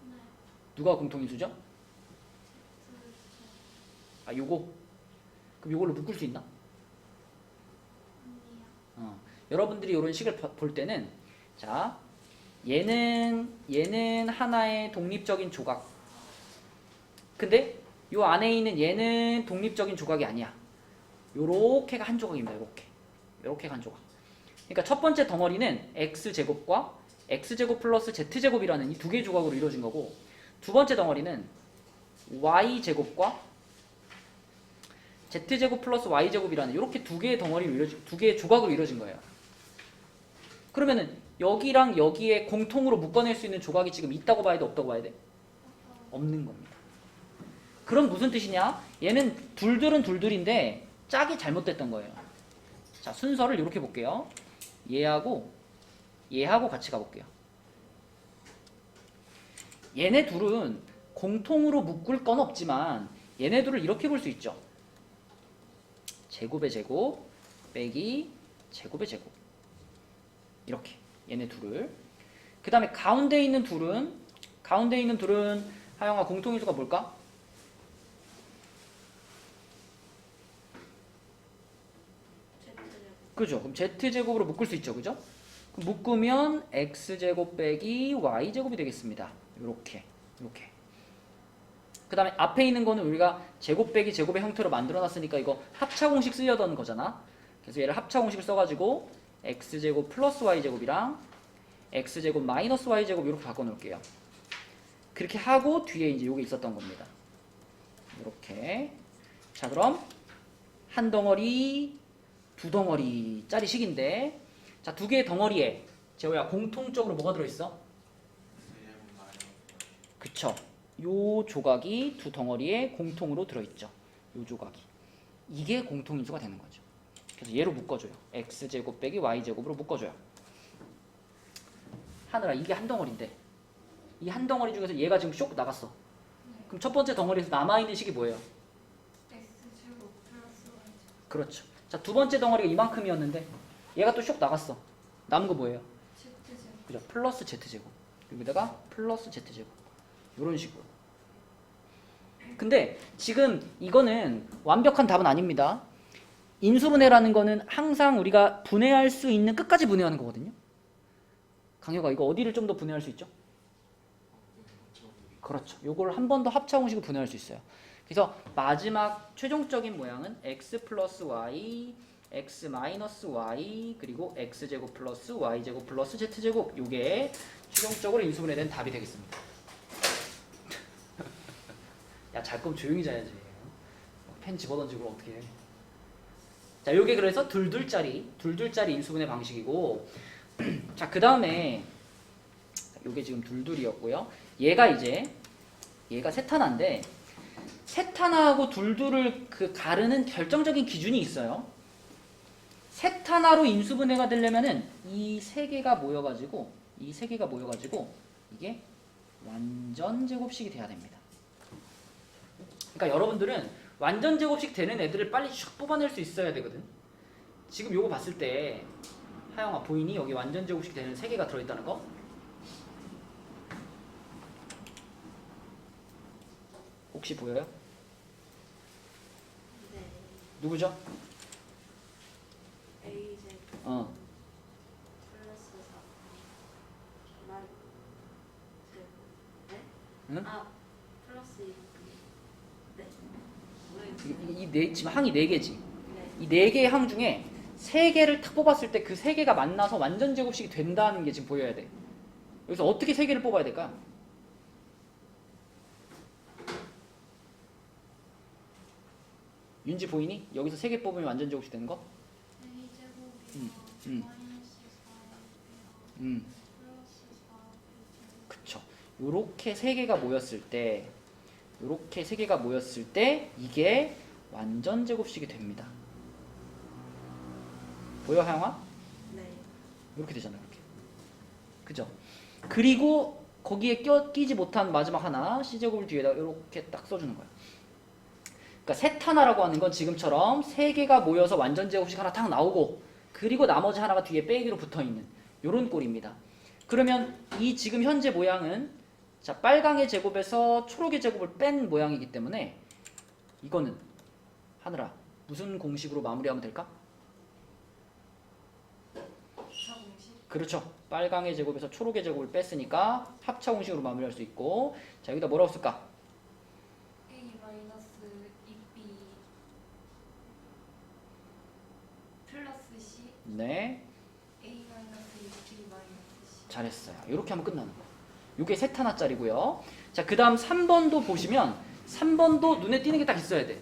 네. 누가 공통인수죠? 아, 요거? 그럼 요걸로 묶을 수 있나? 아니요. 여러분들이 이런 식을 볼 때는 자, 얘는 하나의 독립적인 조각. 근데 요 안에 있는 얘는 독립적인 조각이 아니야. 요렇게가 한 조각입니다. 요렇게가 한 조각. 그러니까 첫 번째 덩어리는 x제곱과 x제곱 플러스 z제곱이라는 이 두 개의 조각으로 이루어진 거고, 두 번째 덩어리는 y제곱과 z제곱 플러스 y제곱이라는 이렇게 두 개의 덩어리로 두 개의 조각으로 이루어진 거예요. 그러면은 여기랑 여기에 공통으로 묶어낼 수 있는 조각이 지금 있다고 봐야 돼, 없다고 봐야 돼? 없는 겁니다. 그럼 무슨 뜻이냐? 얘는 둘둘인데 짝이 잘못됐던 거예요. 자, 순서를 이렇게 볼게요. 얘하고 같이 가볼게요. 얘네 둘은 공통으로 묶을 건 없지만 얘네 둘을 이렇게 볼 수 있죠. 제곱의 제곱 빼기 제곱의 제곱. 이렇게 얘네 둘을. 그 다음에 가운데 있는 둘은 하영아 공통인수가 뭘까? Z제곱. 그죠? 그럼 z제곱으로 묶을 수 있죠. 그죠? 그럼 묶으면 x제곱 빼기 y제곱이 되겠습니다. 요렇게. 그 다음에 앞에 있는 거는 우리가 제곱 빼기 제곱의 형태로 만들어 놨으니까 이거 합차공식 쓰려던 거잖아. 그래서 얘를 합차공식을 써가지고 x제곱 플러스 y제곱이랑 x제곱 마이너스 y제곱 이렇게 바꿔놓을게요. 그렇게 하고 뒤에 이제 요게 있었던 겁니다. 이렇게. 자, 그럼 한 덩어리, 두 덩어리 짜리 식인데, 자, 두 개의 덩어리에 재호야 공통적으로 뭐가 들어있어? x제곱 마이너스 그쵸. 요 조각이 두 덩어리에 공통으로 들어있죠. 요 조각이. 이게 공통인수가 되는 거죠. 그래서 얘로 묶어줘요. x제곱 빼기 y제곱으로 묶어줘요. 하늘아, 이게 한 덩어리인데 이 한 덩어리 중에서 얘가 지금 쇽 나갔어. 그럼 첫 번째 덩어리에서 남아있는 식이 뭐예요? X제곱 플러스 Y제곱. 그렇죠. 자, 두 번째 덩어리가 이만큼이었는데 얘가 또 쇽 나갔어. 남은 거 뭐예요? Z제곱. 그죠? 플러스 z제곱. 여기다가 플러스 z제곱. 이런 식으로. 근데 지금 이거는 완벽한 답은 아닙니다. 인수분해라는 거는 항상 우리가 분해할 수 있는 끝까지 분해하는 거거든요. 강혁아, 이거 어디를 좀 더 분해할 수 있죠? 그렇죠. 요걸 한 번 더 합차공식으로 분해할 수 있어요. 그래서 마지막 최종적인 모양은 x 플러스 y, x 마이너스 y, 그리고 x제곱 플러스 y제곱 플러스 z제곱. 요게 최종적으로 인수분해된 답이 되겠습니다. 야, 잘 거면 조용히 자야지. 펜 집어던지고 어떻게 해. 자, 요게 그래서 둘둘짜리 인수분해 방식이고, 자, 그 다음에 요게 지금 둘둘이었고요. 얘가 세타나인데, 세타나하고 둘둘을 그 가르는 결정적인 기준이 있어요. 세타나로 인수분해가 되려면은 이 세 개가 모여가지고 이게 완전 제곱식이 돼야 됩니다. 그러니까 여러분들은 완전 제곱식 되는 애들을 빨리 슉 뽑아낼 수 있어야 되거든. 지금 요거 봤을 때 하영아 보이니? 여기 완전 제곱식 되는 세 개가 들어있다는 거? 혹시 보여요? 네. 누구죠? A제곱 플러스 4. 말. 제곱. 네? 응? 아, 플러스 2. 네? 뭐예요? 지금 항이 4개지. 네. 이 4개의 항 중에 3개를 탁 뽑았을 때 그 3개가 만나서 완전 제곱식이 된다는 게 지금 보여야 돼. 여기서 어떻게 3개를 뽑아야 될까요? 윤지 보이니? 여기서 3개 뽑으면 완전 제곱식 되는 거? A제곱이랑 음. 마이너스 4A랑 플러스 4B제곱. 그쵸. 요렇게 3개가 모였을 때 이게 완전 제곱식이 됩니다. 보여, 하영아? 네. 이렇게 되잖아요. 이렇게. 그죠? 그리고 거기에 끼지 못한 마지막 하나 C제곱을 뒤에다 이렇게 딱 써주는 거예요. 그러니까 세타나라고 하는 건 지금처럼 세 개가 모여서 완전 제곱식 하나 딱 나오고 그리고 나머지 하나가 뒤에 빼기로 붙어있는 요런 꼴입니다. 그러면 이 지금 현재 모양은 자 빨강의 제곱에서 초록의 제곱을 뺀 모양이기 때문에 이거는 하늘아 무슨 공식으로 마무리하면 될까? 합차 공식. 그렇죠. 빨강의 제곱에서 초록의 제곱을 뺐으니까 합차 공식으로 마무리할 수 있고 자 여기다 뭐라고 쓸까? A 마이너스 2B 플러스 C 네 A 마이너스 2B 마이너스 C. 잘했어요. 이렇게 하면 끝나는 거예요. 이게 셋 하나짜리고요. 자, 그 다음 3번도 보시면 3번도 눈에 띄는 게 딱 있어야 돼.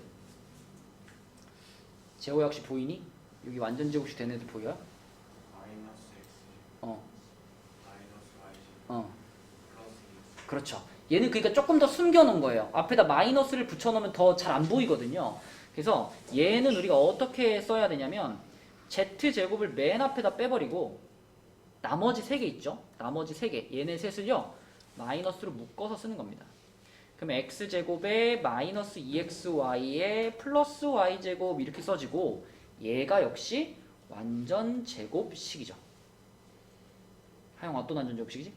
제호야 혹시 보이니? 여기 완전 제곱식 되는 애들 보여요? 마이너스 x 어, 마이너스 y 어. 플러스 x 그렇죠. 얘는 그러니까 조금 더 숨겨놓은 거예요. 앞에다 마이너스를 붙여놓으면 더 잘 안 보이거든요. 그래서 얘는 우리가 어떻게 써야 되냐면 z제곱을 맨 앞에다 빼버리고 나머지 3개 있죠? 나머지 3개. 얘네 셋을요. 마이너스로 묶어서 쓰는 겁니다. 그러면 x제곱에 마이너스 2xy에 플러스 y제곱 이렇게 써지고 얘가 역시 완전 제곱식이죠. 하영 어떤 완전 제곱식이지?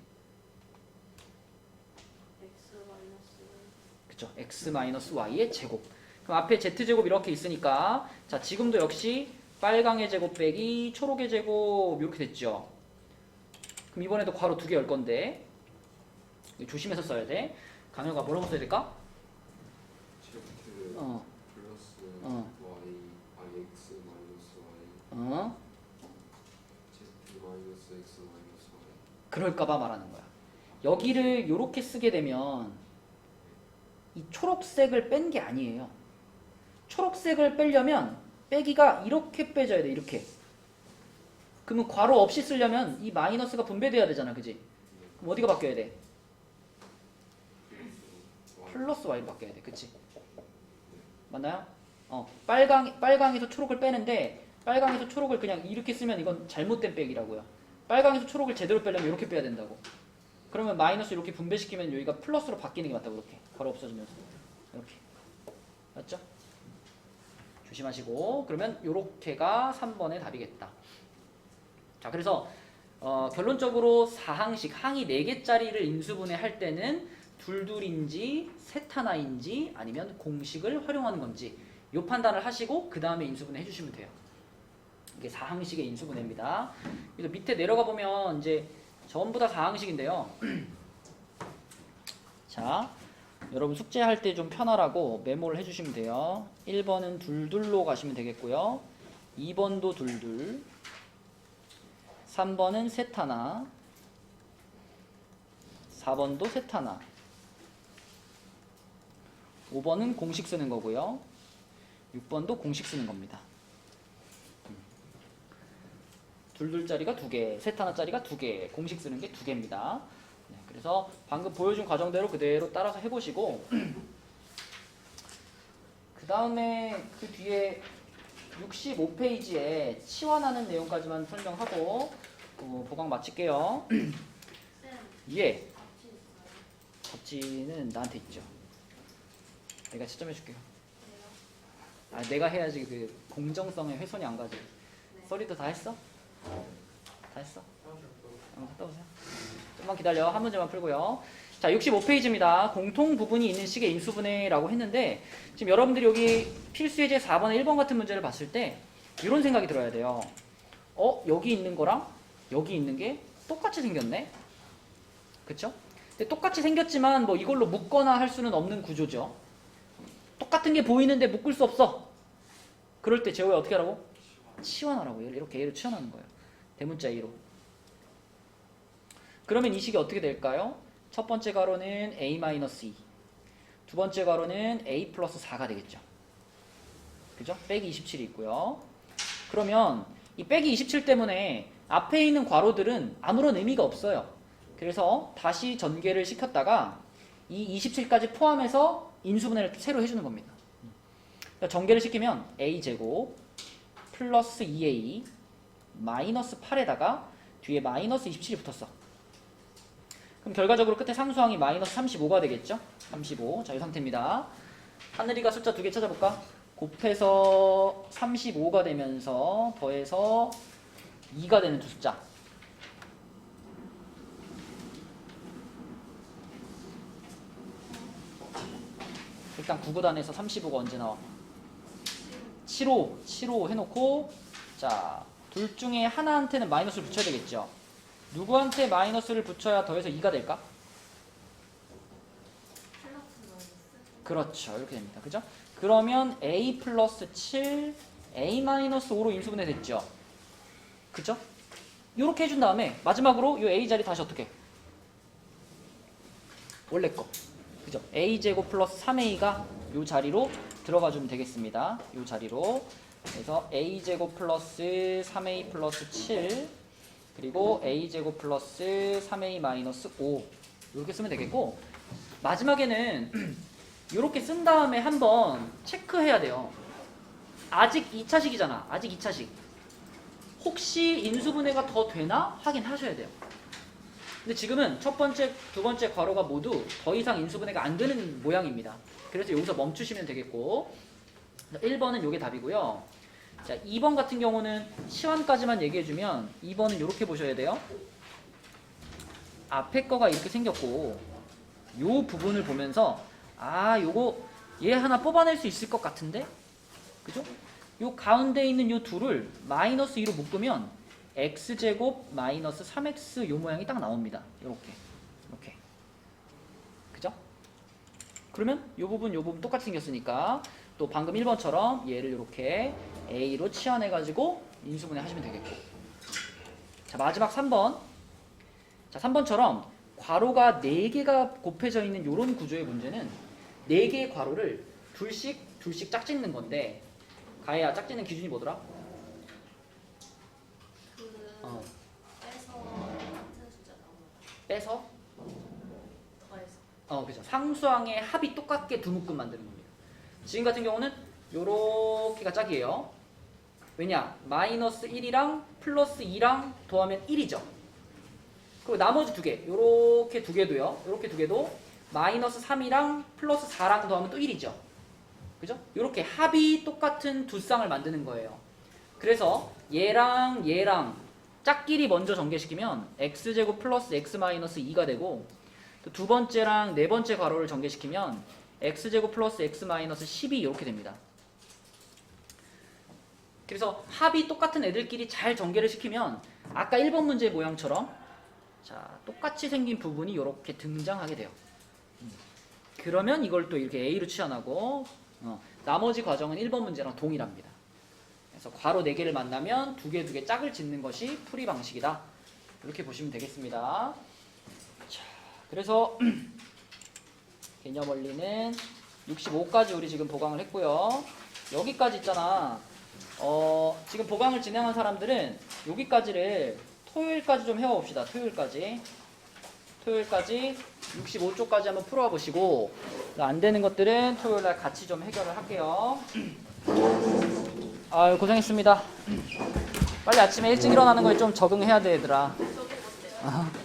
X 마이너스 그쵸? x 마이너스 y의 제곱. 그럼 앞에 z제곱 이렇게 있으니까 자 지금도 역시 빨강의 제곱 빼기 초록의 제곱 이렇게 됐죠. 그럼 이번에도 괄호 2개 열 건데 이거 조심해서 써야 돼. 강효가 뭐라고 써야 될까? Z 어, 플러스 어. Y X 마이너스 Y 어? Z 마이너스 X 마이너스 Y. 그럴까봐 말하는 거야. 여기를 이렇게 쓰게 되면 이 초록색을 뺀 게 아니에요. 초록색을 빼려면 빼기가 이렇게 빼져야 돼. 이렇게. 그러면 괄호 없이 쓰려면 이 마이너스가 분배돼야 되잖아. 그지? 그럼 어디가 바뀌어야 돼? 플러스 y로 바뀌어야 돼. 그치? 맞나요? 빨강에서 초록을 빼는데 빨강에서 초록을 그냥 이렇게 쓰면 이건 잘못된 빼기라고요. 빨강에서 초록을 제대로 빼려면 이렇게 빼야 된다고. 그러면 마이너스 이렇게 분배시키면 여기가 플러스로 바뀌는 게 맞다고. 이렇게 괄호 없어지면서 이렇게. 맞죠? 조심하시고 그러면 요렇게가 3번의 답이겠다. 자 그래서 결론적으로 4항식 항이 4개짜리를 인수분해 할 때는 둘둘인지 셋 하나인지 아니면 공식을 활용하는 건지 요 판단을 하시고 그 다음에 인수분해 해주시면 돼요. 이게 4항식의 인수분해입니다. 그래서 밑에 내려가 보면 이제 전부 다 4항식인데요. 자 여러분 숙제할 때 좀 편하라고 메모를 해주시면 돼요. 1번은 둘둘로 가시면 되겠고요. 2번도 둘둘 3번은 셋 하나 4번도 셋 하나 5번은 공식 쓰는 거고요. 6번도 공식 쓰는 겁니다. 둘둘짜리가 2개, 셋 하나짜리가 2개, 공식 쓰는 게 2개입니다. 네, 그래서 방금 보여준 과정대로 그대로 따라서 해보시고 그 다음에 그 뒤에 65페이지에 치환하는 내용까지만 설명하고 보강 마칠게요. 쌤 예, 같이 있어요. 잡지는 나한테 있죠. 내가 채점해줄게요. 내가 내가 해야지 그 공정성에 훼손이 안 가지. 네. 썰이도 다 했어? 다 했어? 갔다 오세요. 좀만 기다려. 한 문제만 풀고요. 자, 65페이지입니다. 공통 부분이 있는 식의 인수분해라고 했는데 지금 여러분들이 여기 필수 예제 4번에 1번 같은 문제를 봤을 때 이런 생각이 들어야 돼요. 여기 있는 거랑 여기 있는 게 똑같이 생겼네? 그쵸? 근데 똑같이 생겼지만 뭐 이걸로 묶거나 할 수는 없는 구조죠. 똑같은 게 보이는데 묶을 수 없어. 그럴 때 제호야 어떻게 하라고? 치환하라고. 이렇게 A로 치환하는 거예요. 대문자 A로. 그러면 이 식이 어떻게 될까요? 첫 번째 가로는 A-2, 두 번째 가로는 A 플러스 4가 되겠죠. 그죠? 빼기 27이 있고요. 그러면 이 빼기 27 때문에 앞에 있는 괄호들은 아무런 의미가 없어요. 그래서 다시 전개를 시켰다가 이 27까지 포함해서 인수분해를 새로 해주는 겁니다. 그러니까 전개를 시키면 A제곱 플러스 2A 마이너스 8에다가 뒤에 마이너스 27이 붙었어. 그럼 결과적으로 끝에 상수항이 마이너스 35가 되겠죠? 35. 자, 이 상태입니다. 하늘이가 숫자 2개 찾아볼까? 곱해서 35가 되면서 더해서 2가 되는 두 숫자. 일단 9구단에서 35가 언제 나와? 7호 해놓고, 자, 둘 중에 하나한테는 마이너스를 붙여야 되겠죠? 누구한테 마이너스를 붙여야 더해서 2가 될까? 플러스 마이너스. 그렇죠. 이렇게 됩니다. 그죠? 그러면 a 플러스 7, a 마이너스 5로 인수분해 됐죠? 그죠? 이렇게 해준 다음에 마지막으로 이 a 자리 다시 어떻게? 원래 거. 그죠? a제곱 플러스 3a가 이 자리로 들어가 주면 되겠습니다. 이 자리로. 그래서 a제곱 플러스 3a 플러스 7 그리고 a제곱 플러스 3a 마이너스 5 이렇게 쓰면 되겠고, 마지막에는 이렇게 쓴 다음에 한번 체크해야 돼요. 아직 2차식이잖아. 아직 2차식. 혹시 인수분해가 더 되나 확인하셔야 돼요. 근데 지금은 첫 번째, 두 번째 괄호가 모두 더 이상 인수분해가 안 되는 모양입니다. 그래서 여기서 멈추시면 되겠고, 1번은 이게 답이고요. 자, 2번 같은 경우는 시환까지만 얘기해주면 2번은 이렇게 보셔야 돼요. 앞에 거가 이렇게 생겼고 요 부분을 보면서 아, 요거 얘 하나 뽑아낼 수 있을 것 같은데? 그죠? 요 가운데 있는 요 둘을 마이너스 2로 묶으면 x제곱 마이너스 3x 요 모양이 딱 나옵니다. 요렇게. 이렇게. 그죠? 그러면 요 부분 똑같이 생겼으니까 또 방금 1번처럼 얘를 이렇게 a로 치환해가지고 인수분해 하시면 되겠고. 자, 마지막 3번. 자, 3번처럼 괄호가 4개가 곱해져 있는 이런 구조의 문제는 4개의 괄호를 둘씩 짝짓는 건데, 가해야 짝짓는 기준이 뭐더라? 그 빼서 같은 숫자 나오는 거. 빼서? 더해서. 그죠. 상수항의 합이 똑같게 두 묶음 만드는 겁니다. 지금 같은 경우는 요렇게가 짝이에요. 왜냐? 마이너스 1이랑 플러스 2랑 더하면 1이죠. 그리고 나머지 두 개, 요렇게 두 개도요. 요렇게 두 개도 마이너스 3이랑 플러스 4랑 더하면 또 1이죠. 그죠? 요렇게 합이 똑같은 두 쌍을 만드는 거예요. 그래서 얘랑 짝끼리 먼저 전개시키면 x제곱 플러스 x 마이너스 2가 되고, 또 두 번째랑 네 번째 괄호를 전개시키면 x제곱 플러스 x 마이너스 12 이렇게 됩니다. 그래서 합이 똑같은 애들끼리 잘 전개를 시키면 아까 1번 문제 모양처럼, 자, 똑같이 생긴 부분이 이렇게 등장하게 돼요. 그러면 이걸 또 이렇게 a로 치환하고, 나머지 과정은 1번 문제랑 동일합니다. 그래서 괄호 4개를 만나면 두 개 짝을 짓는 것이 풀이 방식이다. 이렇게 보시면 되겠습니다. 자, 그래서 개념 원리는 65까지 우리 지금 보강을 했고요. 여기까지 있잖아. 지금 보강을 진행한 사람들은 여기까지를 토요일까지 좀 해봅시다. 토요일까지 65쪽까지 한번 풀어와 보시고, 안 되는 것들은 토요일날 같이 좀 해결을 할게요. 아유, 고생했습니다. 빨리 아침에 일찍 일어나는 거에 좀 적응해야 돼, 얘들아.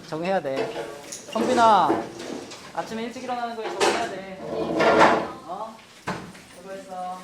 적응해야 돼. 성빈아, 아침에 일찍 일어나는 거에 적응해야 돼. 수고했어.